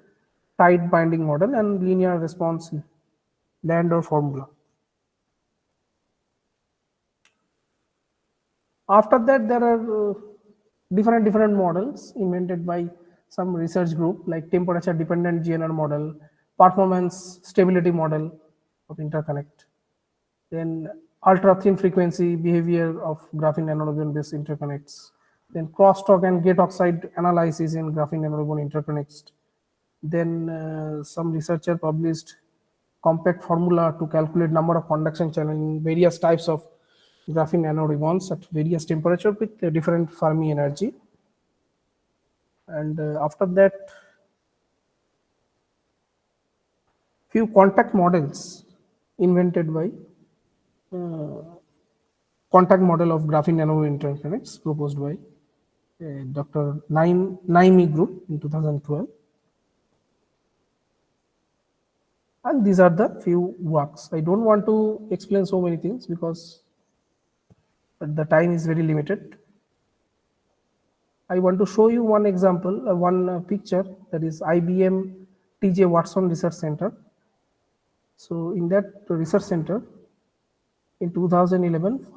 tight binding model and linear response Landau formula. After that, there are different models invented by some research group like temperature dependent GNR model, performance stability model of interconnect, then ultra thin frequency behavior of graphene nanoribbon based interconnects, then crosstalk and gate oxide analysis in graphene nanoribbon interconnects. Then some researcher published compact formula to calculate number of conduction channel in various types of graphene nanoribbons at various temperature with different Fermi energy. And after that, few contact models invented by contact model of graphene nanoribbon interconnects proposed by Dr. Naimi group in 2012. And these are the few works. I don't want to explain so many things because the time is very limited. I want to show you one example, one picture, that is IBM TJ Watson Research Center. So in that research center, in 2011,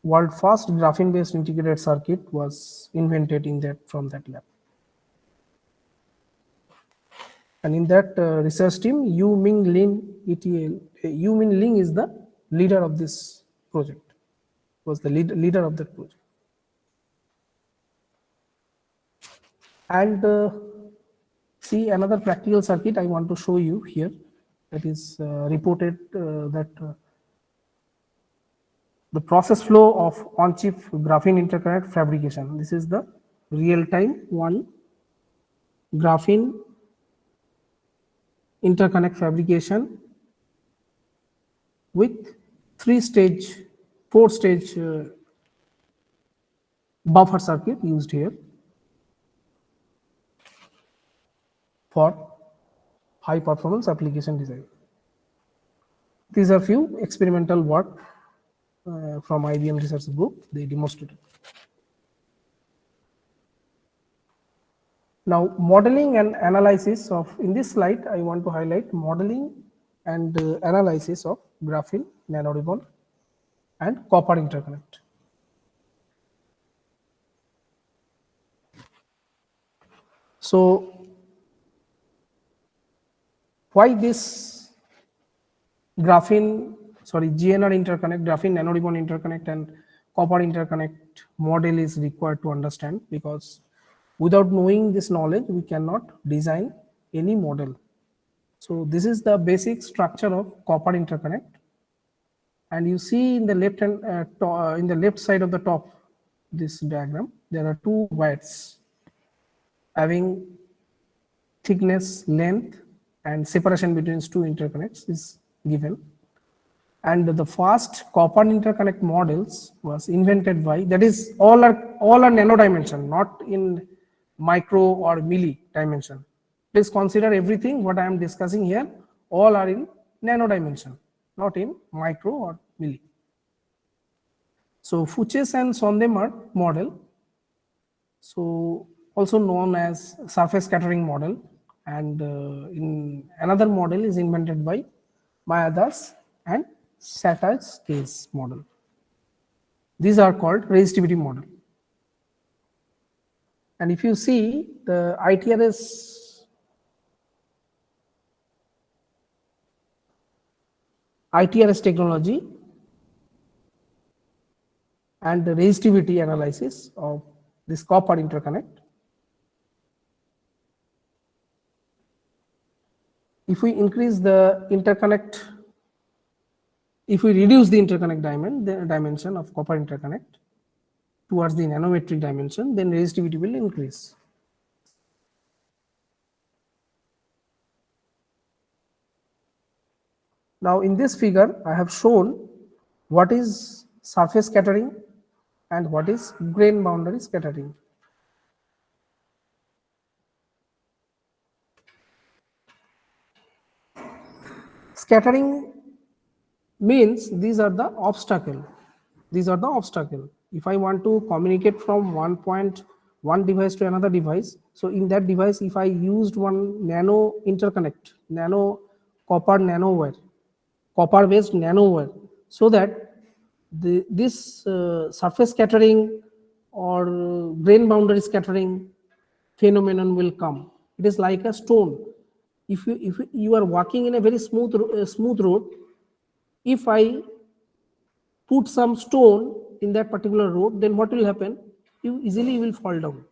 world first graphene based integrated circuit was invented from that lab. And in that research team, Yu Ming Lin is the leader of this project, was the leader of that project. And see another practical circuit I want to show you here, that is reported that the process flow of on-chip graphene interconnect fabrication. This is the real-time one graphene interconnect fabrication with 4-stage buffer circuit used here for high performance application design. These are few experimental work from IBM research group, they demonstrated. Now modeling and analysis of, in this slide I want to highlight modeling and analysis of graphene nanoribbon and copper interconnect. So why this GNR interconnect, graphene nanoribbon interconnect and copper interconnect model is required to understand? Because without knowing this knowledge, we cannot design any model. So this is the basic structure of copper interconnect. And you see in the in the left side of the top, this diagram, there are two wires having thickness, length, and separation between two interconnects is given. And the first copper interconnect models was invented by, that is all are nano dimension, not in micro or milli dimension. Please consider everything what I am discussing here, all are in nano dimension, not in micro or milli. So Fuchs and Sondemer model, so also known as surface scattering model, and in another model is invented by Mayadas and Satter's case model. These are called resistivity model. And if you see the ITRS technology and the resistivity analysis of this copper interconnect, if we increase the interconnect, if we reduce the interconnect dimension of copper interconnect towards the nanometric dimension, then resistivity will increase. Now in this figure, I have shown what is surface scattering and what is grain boundary scattering. Scattering means these are the obstacle. These are the obstacle. If I want to communicate from one device to another device, so in that device, if I used one nano interconnect, nano copper nanowire, copper based nanowire, so that this surface scattering or grain boundary scattering phenomenon will come. It is like a stone. If you are walking in a very smooth road, if I put some stone in that particular road, then what will happen? You easily will fall down.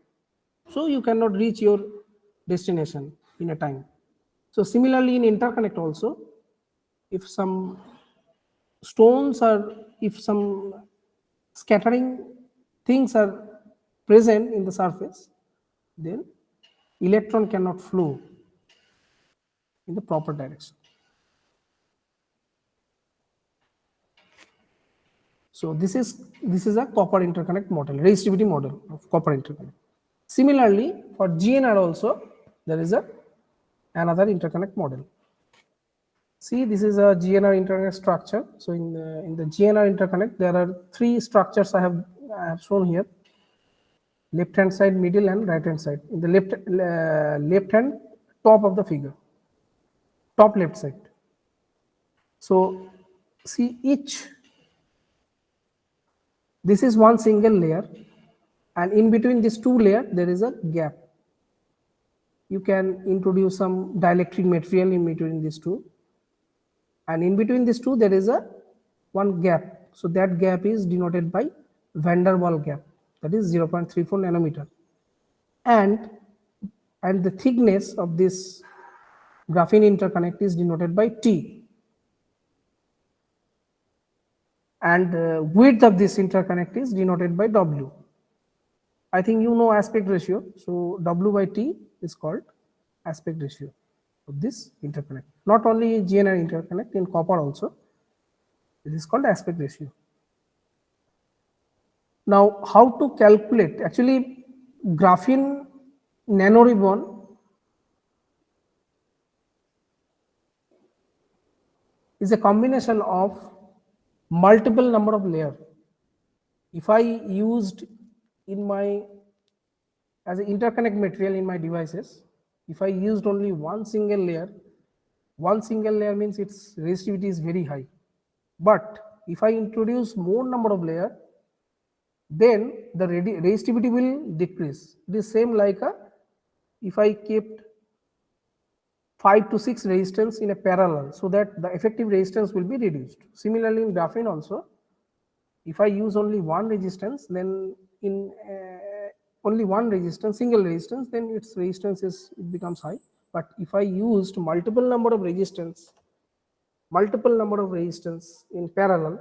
So you cannot reach your destination in a time. So similarly in interconnect also, if some stones are, if some scattering things are present in the surface, then electron cannot flow in the proper direction. So this is a copper interconnect model, resistivity model of copper interconnect. Similarly, for GNR also there is another interconnect model. See, this is a GNR interconnect structure. So in the GNR interconnect, there are three structures I have shown here: left hand side, middle, and right hand side. In the left hand top of the figure, top left side. So see, this is one single layer, and in between these two layers there is a gap. You can introduce some dielectric material in between these two, and in between these two there is one gap. So that gap is denoted by van der Waals gap, that is 0.34 nanometer, and the thickness of this graphene interconnect is denoted by T. And width of this interconnect is denoted by W. I think you know aspect ratio, so W by T is called aspect ratio of this interconnect. Not only GNR interconnect, in copper also, it is called aspect ratio. Now, how to calculate? Actually, graphene nanoribbon is a combination of multiple number of layers. If I used as an interconnect material in my devices, if I used only one single layer means its resistivity is very high. But if I introduce more number of layers, then the resistivity will decrease. It is same like if I kept 5 to 6 resistance in a parallel, so that the effective resistance will be reduced. Similarly in graphene also, if I use only one resistance, then in only one resistance, single resistance, then its resistance becomes high. But if I used multiple number of resistance in parallel,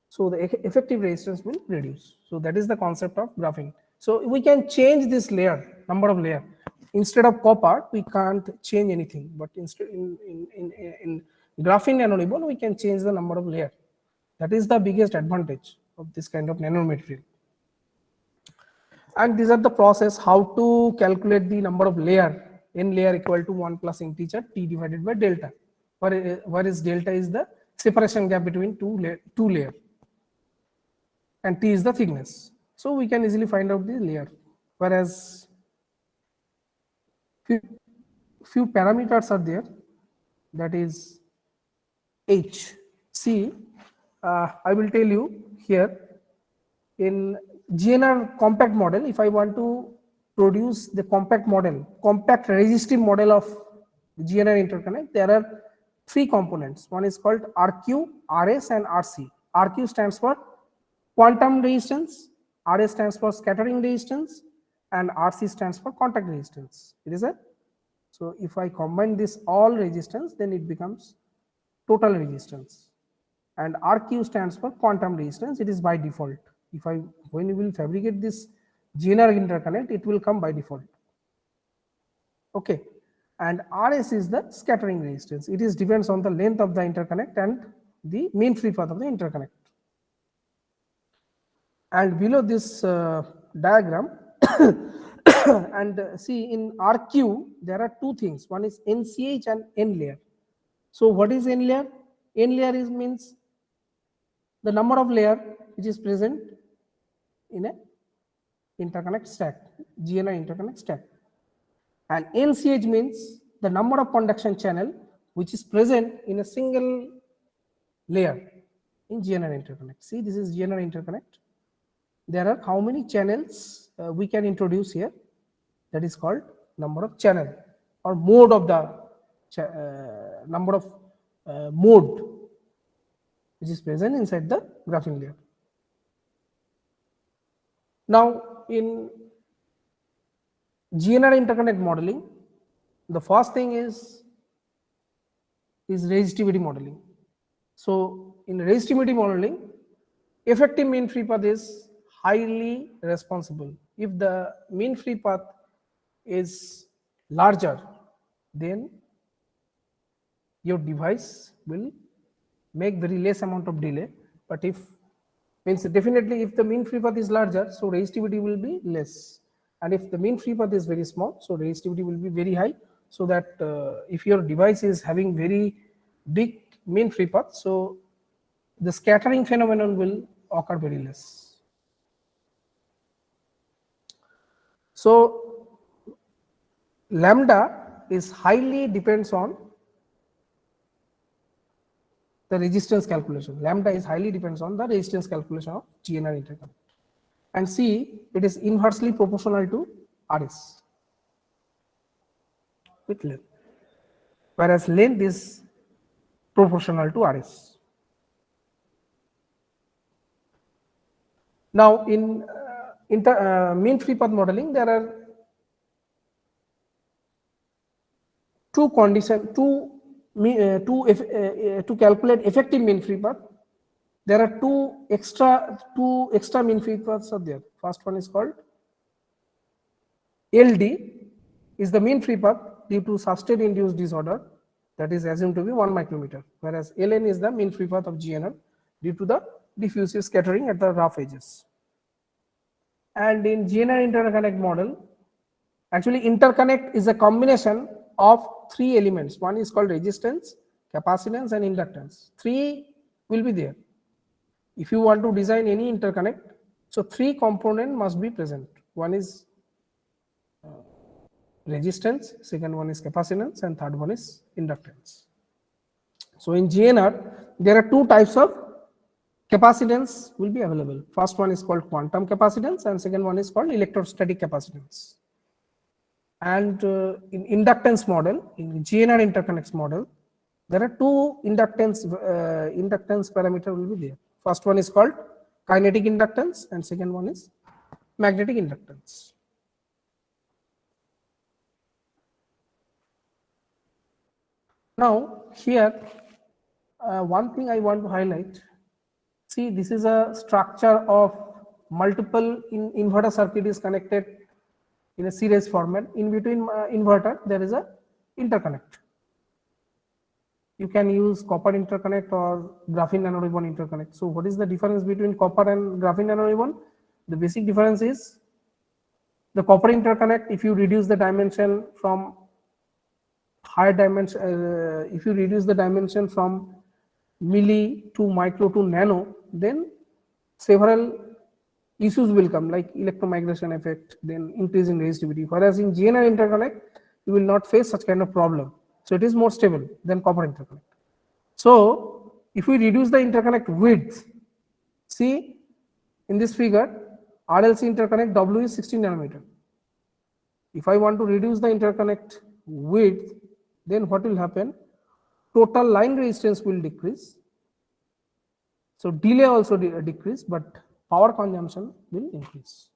so the effective resistance will reduce. So that is the concept of graphene. So we can change this layer, number of layer. Instead of copper, we can't change anything, but instead in graphene nanolibon, we can change the number of layer. That is the biggest advantage of this kind of nanomaterial. And these are the process how to calculate the number of layer. N layer equal to 1 plus integer t divided by delta. Where is delta is the separation gap between two layer, and t is the thickness. So we can easily find out the layer. Whereas few parameters are there, that is h. See, I will tell you here in GNR compact model, if I want to produce the compact resistive model of GNR interconnect, there are three components. One is called RQ, RS and RC. RQ stands for quantum resistance, RS stands for scattering resistance, and RC stands for contact resistance. It is a, so if I combine this all resistance, then it becomes total resistance. And RQ stands for quantum resistance. It is by default. When you will fabricate this GNR interconnect, it will come by default. Okay. And RS is the scattering resistance. It is depends on the length of the interconnect and the mean free path of the interconnect. And below this diagram, and see in RQ there are two things. One is NCH and N layer. So what is N layer? N layer is means the number of layer which is present in a interconnect stack, GNR interconnect stack. And NCH means the number of conduction channel which is present in a single layer in GNR interconnect. See, this is GNR interconnect. There are how many channels we can introduce here? That is called number of channel or mode of the number of mode which is present inside the graphene layer. Now in GNR interconnect modeling, the first thing is resistivity modeling. So in resistivity modeling, effective mean free path is highly responsible. If the mean free path is larger, then your device will make very less amount of delay. But if means definitely if the mean free path is larger, so resistivity will be less. And if the mean free path is very small, so resistivity will be very high. So that if your device is having very big mean free path, so the scattering phenomenon will occur very less. So lambda is highly depends on the resistance calculation. Lambda is highly depends on the resistance calculation of GNR interconnect. And C, it is inversely proportional to RS with length, whereas length is proportional to RS. Now in mean free path modeling, there are two conditions to calculate effective mean free path. There are two extra mean free paths are there. First one is called LD, is the mean free path due to substrate induced disorder, that is assumed to be 1 micrometer, whereas LN is the mean free path of GNR due to the diffusive scattering at the rough edges. And in GNR interconnect model, actually interconnect is a combination of three elements. One is called resistance, capacitance and inductance. Three will be there. If you want to design any interconnect, so three components must be present. One is resistance, second one is capacitance, and third one is inductance. So in GNR, there are two types of capacitance will be available. First one is called quantum capacitance and second one is called electrostatic capacitance. And in inductance model, in GNR interconnects model, there are two inductance parameter will be there. First one is called kinetic inductance and second one is magnetic inductance. Now here, one thing I want to highlight. See, this is a structure of multiple inverter circuit is connected in a series format. In between inverter, there is a interconnect. You can use copper interconnect or graphene nanoribbon interconnect. So what is the difference between copper and graphene nanoribbon? The basic difference is the copper interconnect, if you reduce the dimension from higher dimension, if you reduce the dimension from milli to micro to nano, then several issues will come like electromigration effect, then increase in resistivity. Whereas in GNR interconnect, you will not face such kind of problem. So it is more stable than copper interconnect. So if we reduce the interconnect width, see in this figure, RLC interconnect W is 16 nanometer. If I want to reduce the interconnect width, then what will happen? Total line resistance will decrease. So delay also decrease, but power consumption will increase.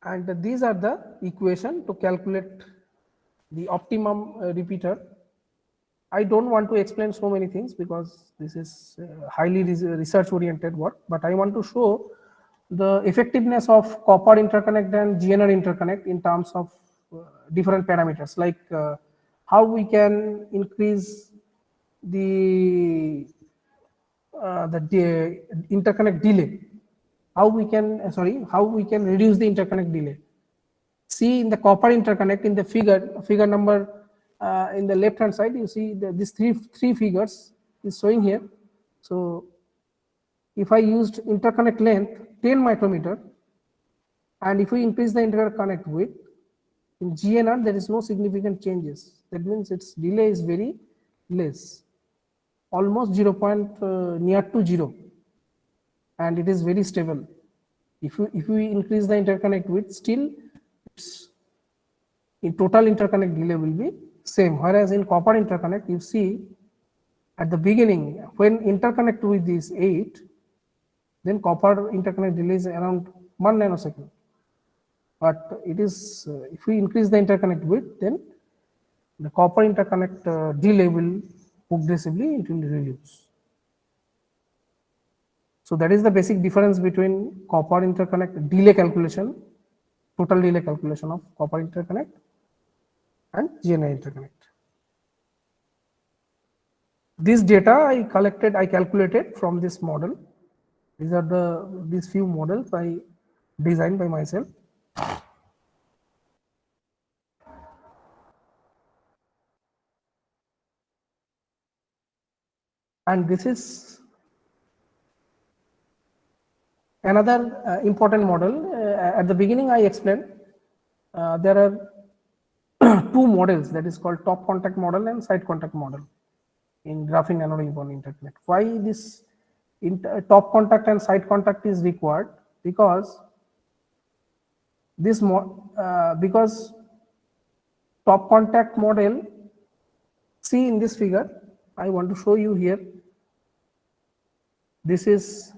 And these are the equation to calculate the optimum repeater. I don't want to explain so many things because this is highly research oriented work, but I want to show the effectiveness of copper interconnect and GNR interconnect in terms of different parameters, like how we can increase the interconnect delay, how we can reduce the interconnect delay. See in the copper interconnect, in the figure number in the left hand side, you see these three figures is showing here. So if I used interconnect length 10 micrometer, and if we increase the interconnect width, in GNR there is no significant changes. That means its delay is very less, almost near to 0, and it is very stable. If we increase the interconnect width, still its in total interconnect delay will be same. Whereas in copper interconnect, you see at the beginning when interconnect width is 8, then copper interconnect delay is around 1 nanosecond. But it is if we increase the interconnect width, then the copper interconnect delay will progressively it will reduce. So that is the basic difference between copper interconnect delay calculation, total delay calculation of copper interconnect and GNR interconnect. This data I calculated from this model. These are these few models I designed by myself. And this is another important model. At the beginning I explained there are two models, that is called top contact model and side contact model in graphene nanoribbon interconnect. Why this top contact and side contact is required? Because because top contact model, see in this figure, I want to show you here. This is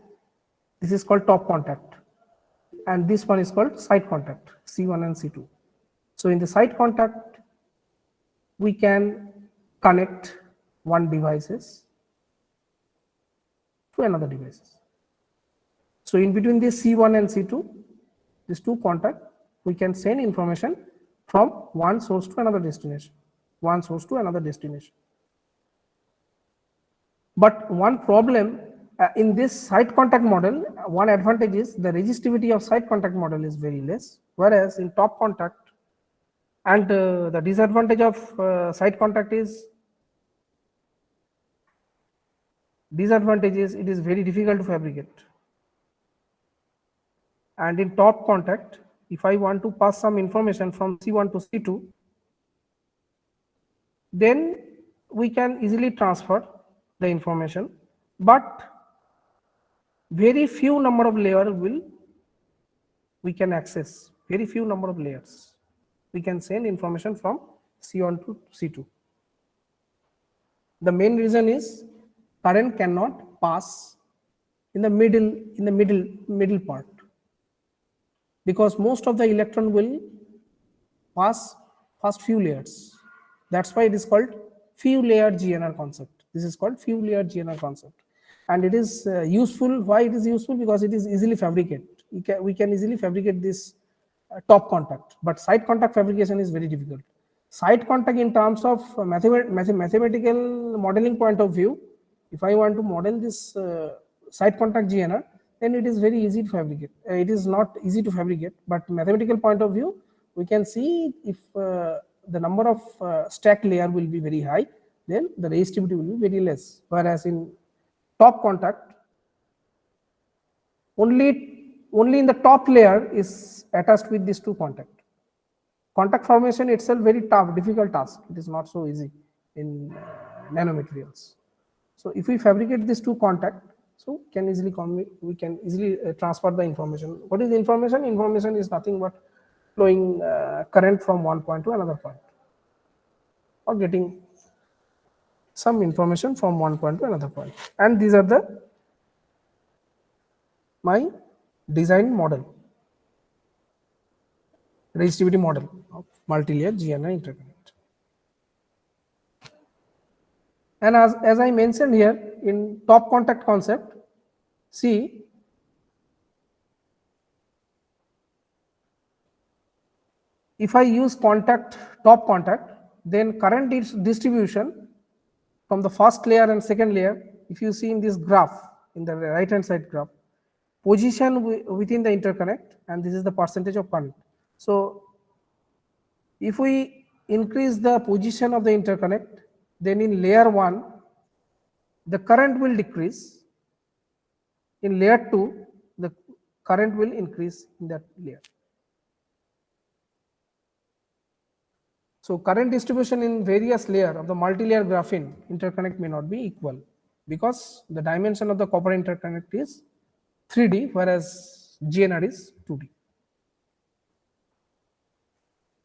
called top contact, and this one is called side contact, C1 and C2. So in the side contact, we can connect one devices to another devices. So in between this C1 and C2, these two contact, we can send information from one source to another destination, But one problem in this side contact model, one advantage is the resistivity of side contact model is very less, whereas in top contact, and the disadvantage of side contact is it is very difficult to fabricate. And in top contact, if I want to pass some information from C1 to C2, then we can easily transfer the information, but very few number of layers we can access, very few number of layers. We can send information from C1 to C2. The main reason is current cannot pass in the middle part, because most of the electron will pass first few layers. That's why it is called few layer GNR concept. This is called few layer GNR concept, and it is useful. Why it is useful? Because it is easily fabricated. We can easily fabricate this top contact, but side contact fabrication is very difficult. Side contact in terms of mathematical modeling point of view, if I want to model this side contact GNR, then it is very easy to fabricate. It is not easy to fabricate, but mathematical point of view, we can see if the number of stack layer will be very high, then the resistivity will be very less. Whereas in top contact, only in the top layer is attached with these two contact. Contact formation itself very tough, difficult task. It is not so easy in nanomaterials. So if we fabricate these two contact, so we can easily transfer the information. What is the information? Information is nothing but flowing current from one point to another point, or getting some information from one point to another point. And these are my design model, resistivity model of multi-layer GNR interconnect. And as I mentioned here, in top contact concept, see, if I use top contact, then current distribution from the first layer and second layer, if you see in this graph, in the right hand side graph, position within the interconnect, and this is the percentage of current. So if we increase the position of the interconnect, then in layer 1, the current will decrease. In layer 2, the current will increase in that layer. So current distribution in various layers of the multi-layer graphene interconnect may not be equal, because the dimension of the copper interconnect is 3D, whereas GNR is 2D.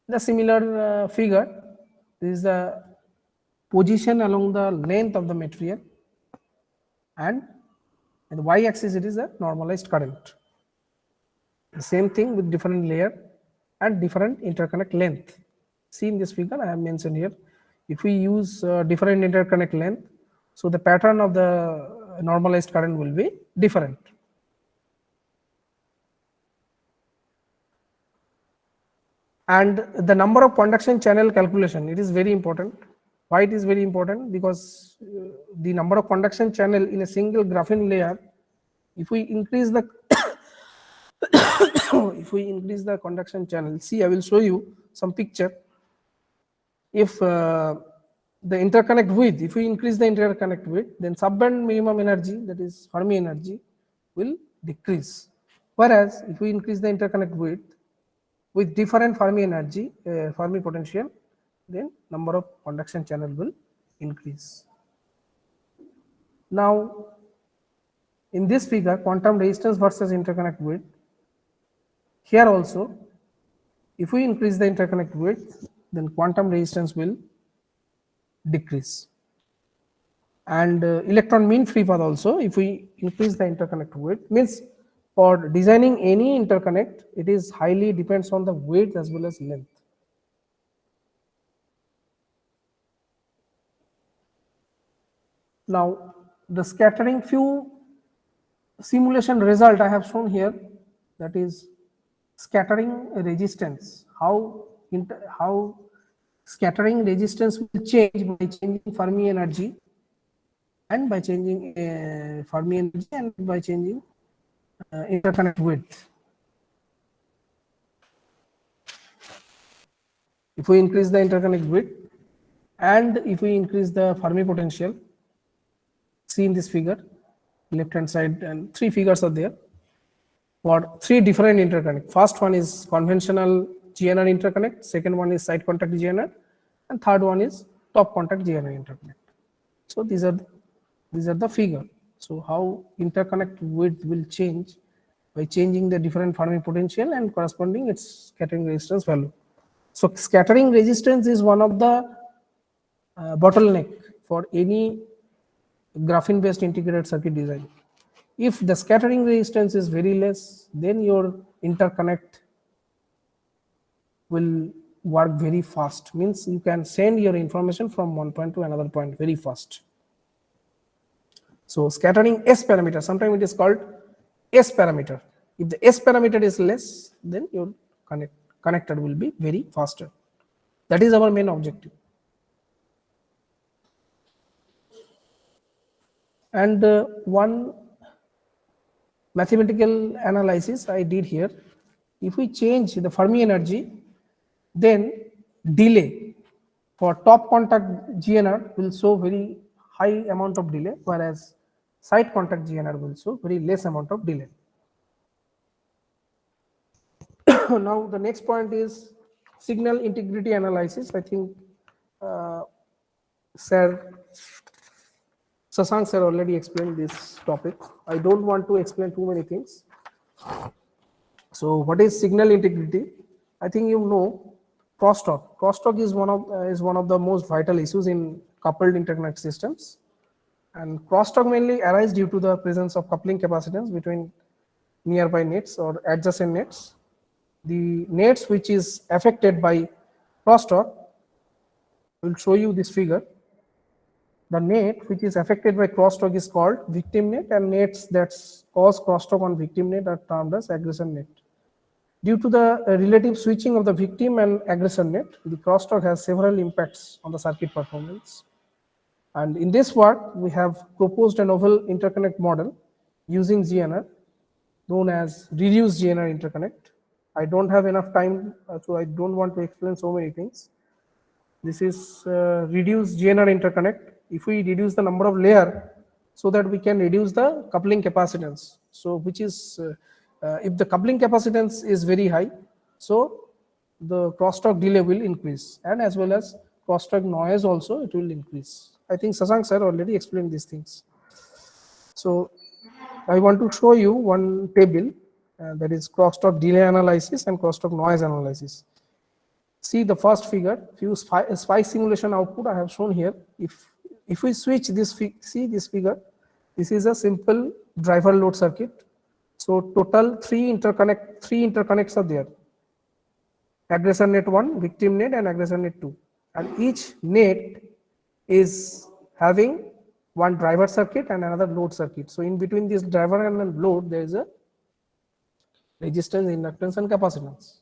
The similar figure, this is the position along the length of the material, and in the y-axis it is a normalized current. The same thing with different layer and different interconnect length. See in this figure I have mentioned here, if we use different interconnect length, so the pattern of the normalized current will be different. And the number of conduction channel calculation, it is very important. Why it is very important? Because the number of conduction channel in a single graphene layer, if we increase the conduction channel, see I will show you some picture. If the interconnect width, if we increase the interconnect width, then subband minimum energy, that is Fermi energy, will decrease. Whereas if we increase the interconnect width with different Fermi energy, Fermi potential, then number of conduction channel will increase. Now, in this figure, quantum resistance versus interconnect width, here also, if we increase the interconnect width, then quantum resistance will decrease. And electron mean free path also, if we increase the interconnect width, means for designing any interconnect, it is highly depends on the width as well as length. Now, the scattering, few simulation result I have shown here, that is scattering resistance, how scattering resistance will change by changing Fermi energy, and by changing Fermi energy, and by changing interconnect width. If we increase the interconnect width and if we increase the Fermi potential, see in this figure, left hand side, and three figures are there for three different interconnect. First one is conventional GNR interconnect, second one is side contact GNR, and third one is top contact GNR interconnect. So these are the figure. So how interconnect width will change by changing the different Fermi potential and corresponding its scattering resistance value. So scattering resistance is one of the bottleneck for any graphene based integrated circuit design. If the scattering resistance is very less, then your interconnect will work very fast, means you can send your information from one point to another point very fast. So scattering S parameter, sometimes it is called S parameter. If the S parameter is less, then your connector will be very faster. That is our main objective. And one mathematical analysis I did here. If we change the Fermi energy, then delay for top contact GNR will show very high amount of delay, whereas side contact GNR will show very less amount of delay. Now the next point is signal integrity analysis. I think Shashank sir already explained this topic. I don't want to explain too many things. So what is signal integrity? I think you know crosstalk. Crosstalk is one of the most vital issues in coupled interconnect systems. And crosstalk mainly arises due to the presence of coupling capacitance between nearby nets or adjacent nets. The nets which is affected by crosstalk, I will show you this figure. The net which is affected by crosstalk is called victim net, and nets that cause crosstalk on victim net are termed as aggressor net. Due to the relative switching of the victim and aggressor net, the crosstalk has several impacts on the circuit performance. And in this work, we have proposed a novel interconnect model using GNR known as reduced GNR interconnect. I don't have enough time, so I don't want to explain so many things. This is reduced GNR interconnect. If we reduce the number of layer, so that we can reduce the coupling capacitance. So which is, if the coupling capacitance is very high, so the crosstalk delay will increase, and as well as crosstalk noise also it will increase. I think Shashank sir already explained these things. So I want to show you one table that is crosstalk delay analysis and crosstalk noise analysis. See the first figure, few spice simulation output I have shown here. If we switch this, see this figure, this is a simple driver load circuit. So total three interconnects are there. Aggressor net 1, victim net, and aggressor net 2. And each net is having one driver circuit and another load circuit. So in between this driver and load, there is a resistance, inductance, and capacitance.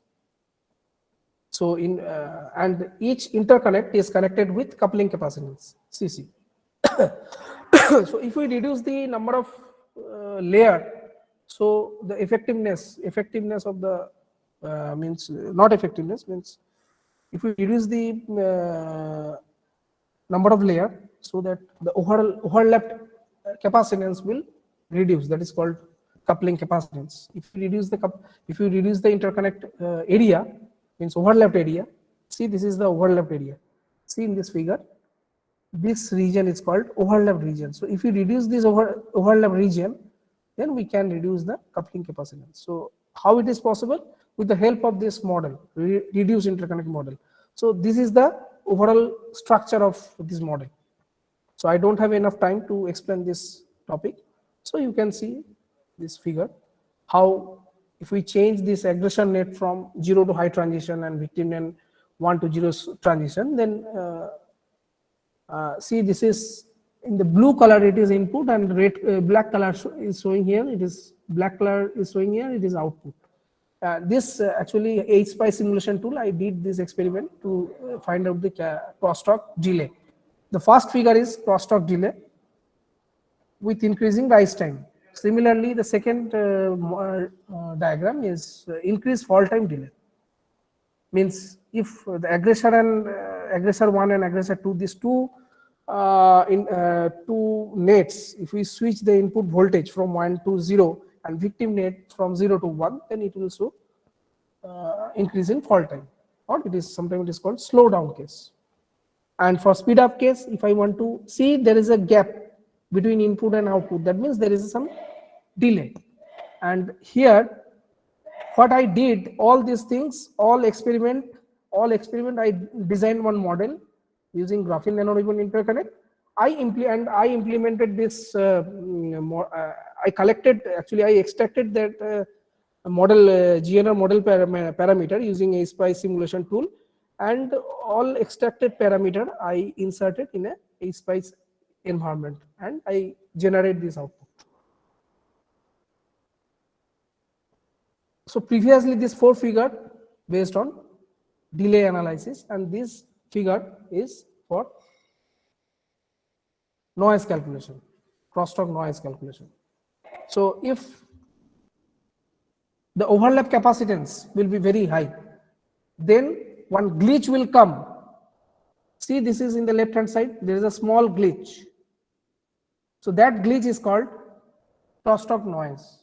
So and each interconnect is connected with coupling capacitance, CC. So if we reduce the number of layer, so the effectiveness of the means if we reduce the number of layer, so that the overlapped capacitance will reduce. That is called coupling capacitance. If you reduce the interconnect area, means overlapped area. See, this is the overlapped area. See in this figure, this region is called overlapped region. So if you reduce this overlapped region, then we can reduce the coupling capacitance. So how it is possible? With the help of this model, reduced interconnect model. So this is the overall structure of this model. So I don't have enough time to explain this topic. So you can see this figure, how if we change this aggressor net from 0 to high transition and victim net 1 to 0 transition, then see, this is in the blue color it is input, and black color is showing here, it is black color is showing here, it is output. This actually HSpice simulation tool, I did this experiment to find out the crosstalk delay. The first figure is crosstalk delay with increasing rise time. Similarly, the second diagram is increased fall time delay. Means if the aggressor and aggressor 1 and aggressor 2, these two nets, if we switch the input voltage from 1 to 0 and victim net from 0 to 1, then it will show increase in fall time, or it is sometimes it is called slow down case. And for speed up case, if I want to see there is a gap between input and output, that means there is some delay. And here what I did, all these things, all experiment I designed one model using graphene nanoribbon interconnect. I implemented this I extracted that model GNR model parameter using a HSpice simulation tool, and all extracted parameter I inserted in a spice environment, and I generate this output. So previously this 4 figure based on delay analysis, and this figure is for noise calculation, crosstalk noise calculation. So if the overlap capacitance will be very high, then one glitch will come. See, this is in the left hand side, there is a small glitch. So that glitch is called crosstalk noise.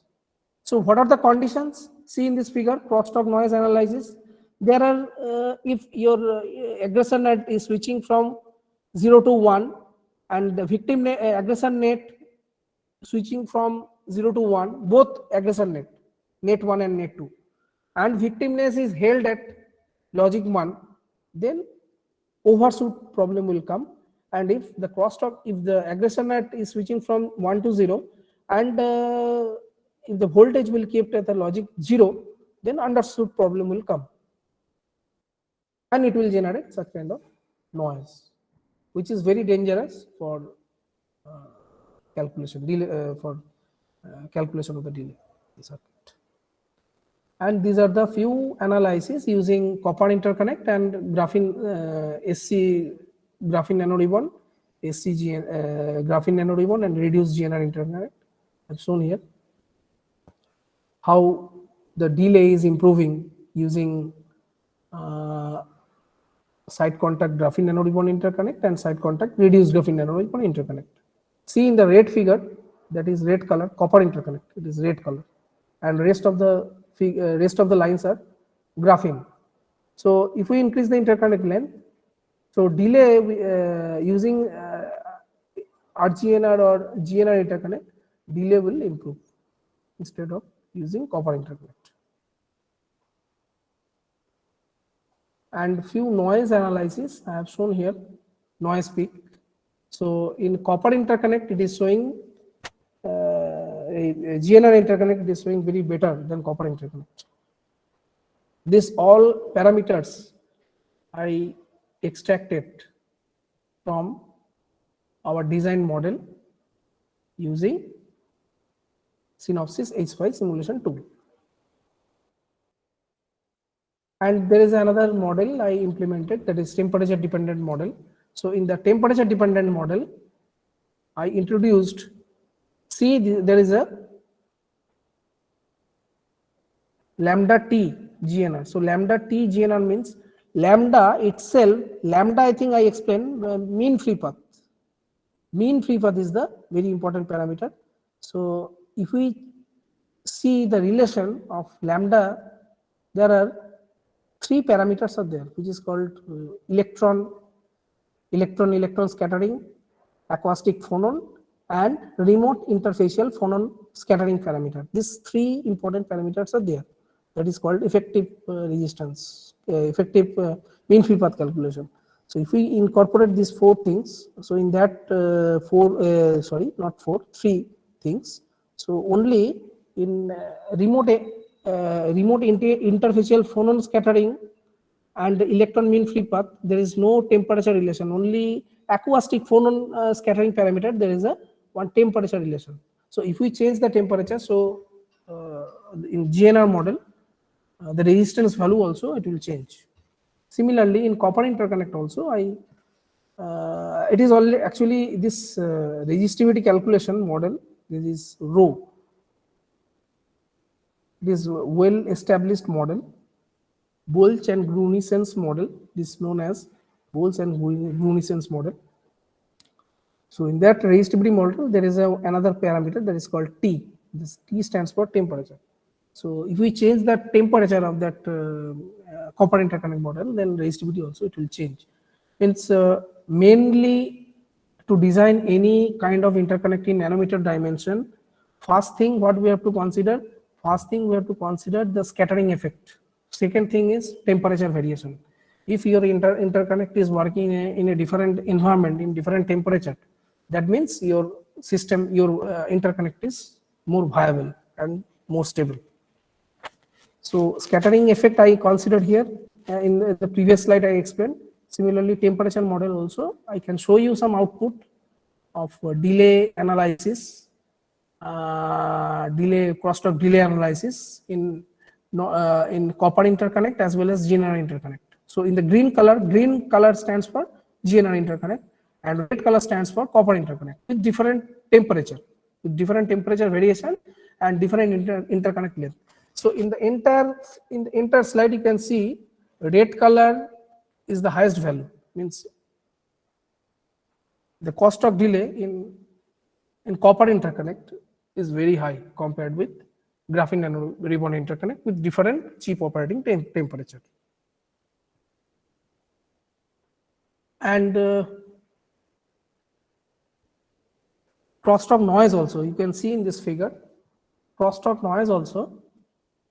So what are the conditions? See in this figure, crosstalk noise analysis. There are, if your aggressor net is switching from 0 to 1, and the victim net, aggressor net switching from 0 to 1, both aggressor net, net 1 and net 2, and victimness is held at logic 1, then overshoot problem will come. And if the crosstalk, if the aggressor net is switching from 1 to 0, and if the voltage will keep at the logic 0, then undershoot problem will come, and it will generate such kind of noise, which is very dangerous for calculation, calculation of the delay circuit. And these are the few analyses using copper interconnect and graphene SC graphene nanoribbon, graphene nanoribbon, and reduced GNR interconnect. I've shown here how the delay is improving using side contact graphene nanoribbon interconnect and side contact reduced graphene nanoribbon interconnect. See in the red figure, that is red color, copper interconnect, it is red color, and rest of the lines are graphene. So if we increase the interconnect length, so delay using RGNR or GNR interconnect, delay will improve instead of using copper interconnect. And few noise analysis I have shown here, noise peak. So in copper interconnect, it is showing a GNR interconnect, it is showing very better than copper interconnect. This all parameters I extracted from our design model using Synopsys H5 simulation tool. And there is another model I implemented, that is temperature dependent model. So in the temperature dependent model, I introduced, see there is a lambda T GNR. So lambda T GNR means lambda itself, lambda I think I explained, mean free path. Mean free path is the very important parameter. So if we see the relation of lambda, there are 3 parameters are there, which is called electron scattering, acoustic phonon, and remote interfacial phonon scattering parameter. These 3 important parameters are there. That is called effective resistance, effective mean free path calculation. So if we incorporate these 4 things, so in that 3 things. So only in remote interfacial phonon scattering and electron mean free path, there is no temperature relation. Only acoustic phonon scattering parameter, there is a one temperature relation. So if we change the temperature, so in GNR model, the resistance value also it will change. Similarly, in copper interconnect also, it is only actually this resistivity calculation model. This is rho. It is well established model. Bolch and Grunisens model. This is known as Bolch and Grunisens model. So in that resistivity model, there is another parameter that is called T. This T stands for temperature. So if we change the temperature of that copper interconnect model, then resistivity also it will change. It's mainly to design any kind of interconnect in nanometer dimension. First thing what we have to consider, the scattering effect. Second thing is temperature variation. If your interconnect is working in a different environment, in different temperature, that means your system, your interconnect is more viable and more stable. So scattering effect I considered here, in the previous slide I explained. Similarly, temperature model also, I can show you some output of delay analysis, delay crosstalk delay analysis in copper interconnect as well as GNR interconnect. So in the green color stands for GNR interconnect, and red color stands for copper interconnect with different temperature variation and different interconnect length. So in the entire slide you can see red color is the highest value, means the crosstalk delay in copper interconnect is very high compared with graphene nanoribbon interconnect with different chip operating temperature. And crosstalk noise also, you can see in this figure, crosstalk noise also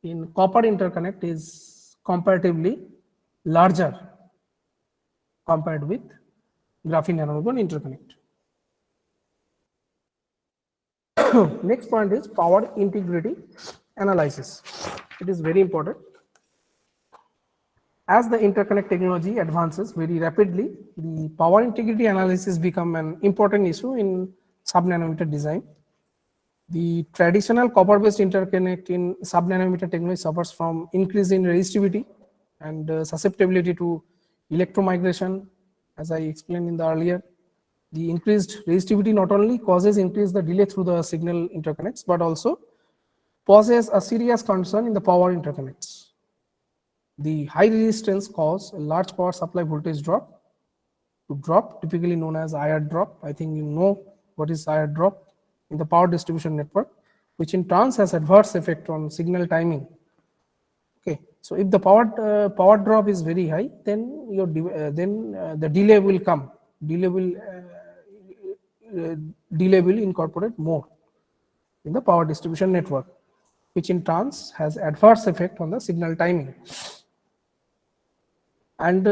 in copper interconnect is comparatively larger compared with graphene nanoribbon interconnect. Next point is power integrity analysis. It is very important. As the interconnect technology advances very rapidly, the power integrity analysis become an important issue in sub-nanometer design. The traditional copper-based interconnect in sub-nanometer technology suffers from increase in resistivity and susceptibility to electromigration, as I explained in the earlier. The increased resistivity not only causes increase the delay through the signal interconnects, but also poses a serious concern in the power interconnects. The high resistance cause a large power supply voltage drop, typically known as IR drop. I think you know what is IR drop in the power distribution network, which in turn has adverse effect on signal timing. Okay, so if the power drop is very high, then the delay will come. Delay will incorporate more in the power distribution network, which in turn has adverse effect on the signal timing. And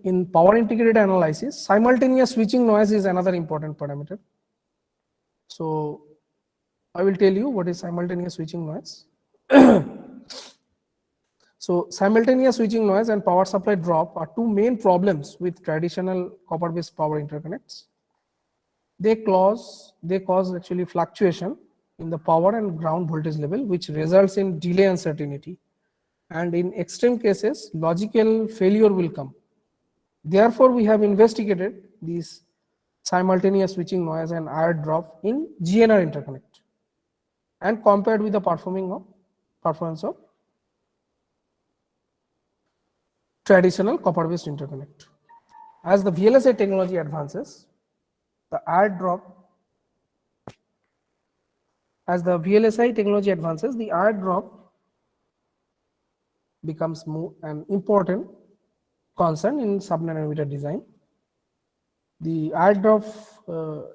in power integrated analysis, simultaneous switching noise is another important parameter. So I will tell you what is simultaneous switching noise. So simultaneous switching noise and power supply drop are two main problems with traditional copper-based power interconnects. They cause actually fluctuation in the power and ground voltage level, which results in delay uncertainty. And in extreme cases, logical failure will come. Therefore, we have investigated these simultaneous switching noise and IR drop in GNR interconnect and compared with the performance of traditional copper-based interconnect. As the VLSI technology advances, the IR drop becomes more an important concern in sub-nanometer design. The IR drop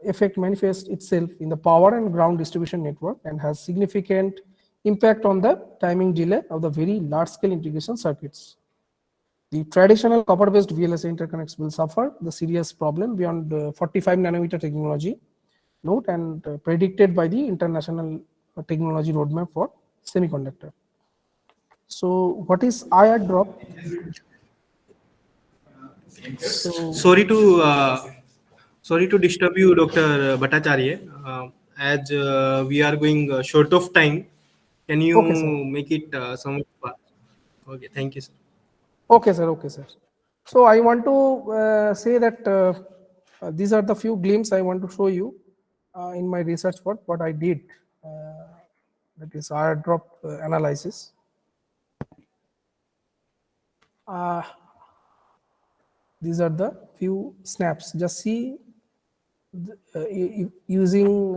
effect manifests itself in the power and ground distribution network and has significant impact on the timing delay of the very large-scale integration circuits. The traditional copper-based VLSI interconnects will suffer the serious problem beyond 45 nanometer technology node and predicted by the international technology roadmap for semiconductor. So what is IR drop? Sorry to disturb you, Dr. Bhattacharya. As we are going short of time, can you make it somewhat fast? Okay, thank you, sir. Okay, sir. So I want to say that these are the few glimpses I want to show you in my research work, what I did, that is IR drop analysis. These are the few snaps. Just see using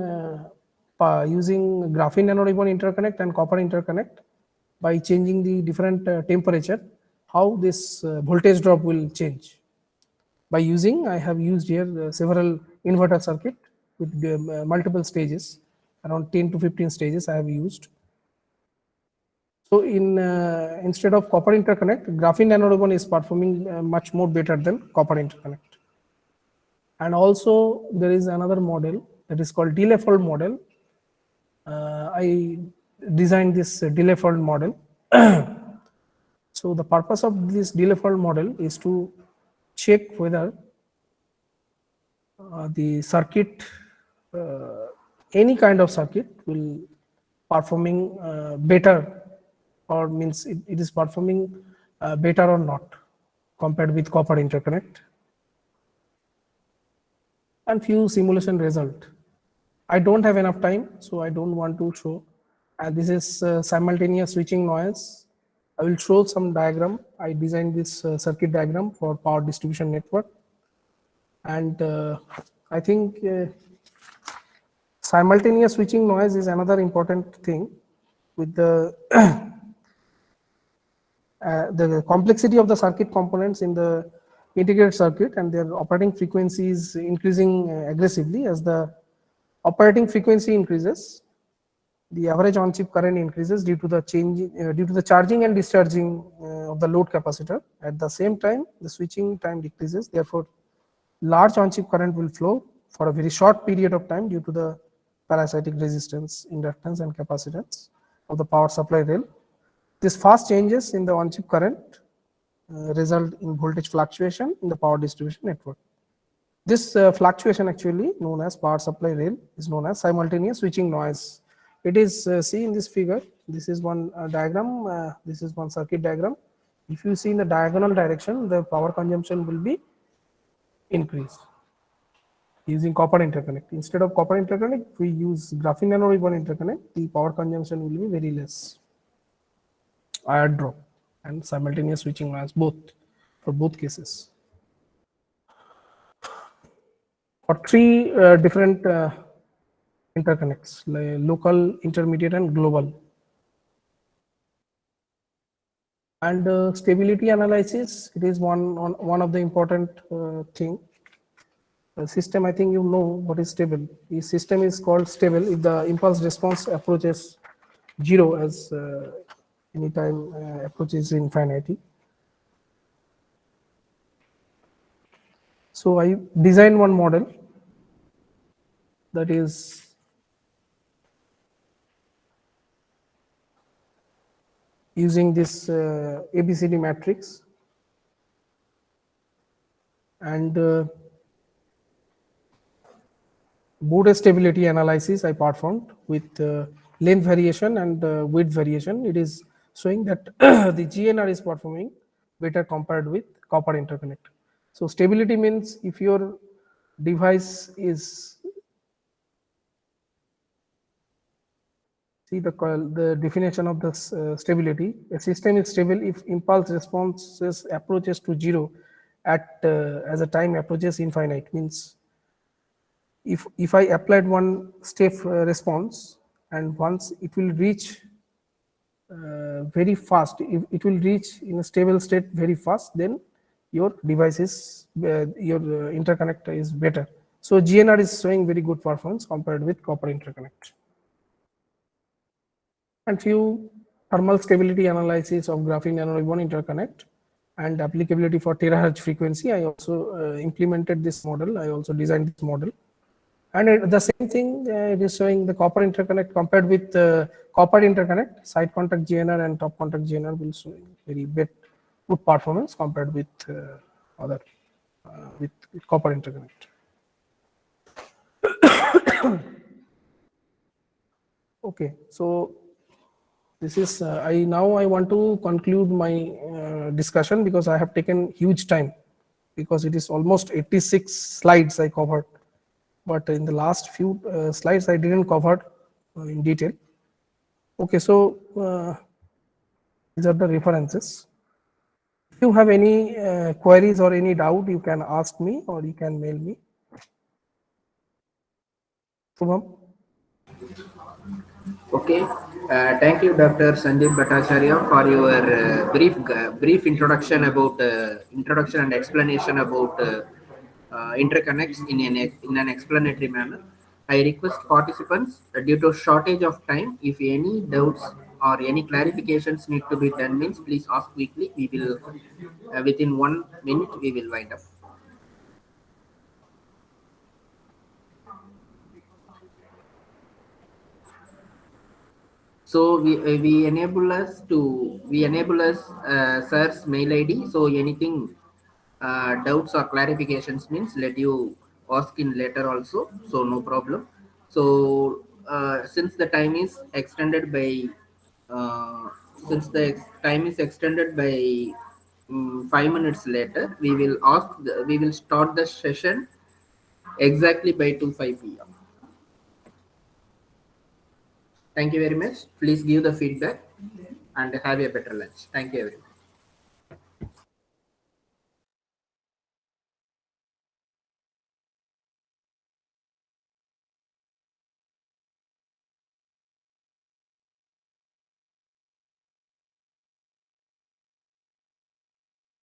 graphene nanoribbon interconnect and copper interconnect by changing the different temperature, how this voltage drop will change. By I have used here several inverter circuit with multiple stages, around 10 to 15 stages I have used. So instead of copper interconnect, graphene nanoribbon is performing much more better than copper interconnect. And also there is another model that is called delay fold model. I designed this delay fold model. So the purpose of this Delafold model is to check whether the circuit, any kind of circuit, will performing better, or means it is performing better or not compared with copper interconnect, and few simulation result. I don't have enough time, so I don't want to show. And this is simultaneous switching noise. I will show some diagram. I designed this circuit diagram for power distribution network. And I think simultaneous switching noise is another important thing with the the complexity of the circuit components in the integrated circuit, and their operating frequency is increasing aggressively. As the operating frequency increases, the average on-chip current increases due to the due to the charging and discharging of the load capacitor. At the same time, the switching time decreases. Therefore, large on-chip current will flow for a very short period of time due to the parasitic resistance, inductance, and capacitance of the power supply rail. This fast changes in the on-chip current result in voltage fluctuation in the power distribution network. This fluctuation, actually known as power supply rail, is known as simultaneous switching noise. It is see in this figure. This is one diagram. This is one circuit diagram. If you see in the diagonal direction, the power consumption will be increased using copper interconnect. Instead of copper interconnect, we use graphene nanoribbon interconnect. The power consumption will be very less. IR drop and simultaneous switching noise, both, for both cases. For three different interconnects, like local, intermediate, and global. And stability analysis, it is one of the important thing. The system, I think you know what is stable. The system is called stable if the impulse response approaches 0 as anytime approaches infinity. So I designed one model that is using this ABCD matrix, and Bode stability analysis I performed with length variation and width variation. It is showing that the GNR is performing better compared with copper interconnect. So stability means if your device is, see the definition of this stability. A system is stable if impulse responses approaches to 0 at as a time approaches infinite. Means if I applied one step response, and once it will reach very fast, if it will reach in a stable state very fast, then your device is your interconnect is better. So GNR is showing very good performance compared with copper interconnect. And few thermal stability analysis of graphene nanoribbon interconnect and applicability for terahertz frequency. I also implemented this model. I also designed this model. And the same thing, it is showing the copper interconnect compared with copper interconnect, side contact GNR and top contact GNR will show very good performance compared with other with copper interconnect. Okay, so this is I want to conclude my discussion because I have taken huge time, because it is almost 86 slides I covered. But in the last few slides I didn't cover in detail. Okay, so these are the references. If you have any queries or any doubt, you can ask me or you can mail me. Shubham? Okay, thank you, Dr. Sandeep Bhattacharya, for your brief introduction about introduction and explanation about interconnects in an explanatory manner. I request participants, due to shortage of time, if any doubts or any clarifications need to be done, means please ask quickly. We will within 1 minute we will wind up. So we enable us sir's mail ID. So anything doubts or clarifications means let you ask in later also. So no problem. So since the time is extended by uh, time is extended by 5 minutes later, we will start the session exactly by 5 p.m. Thank you very much. Please give the feedback and have a better lunch. Thank you everyone.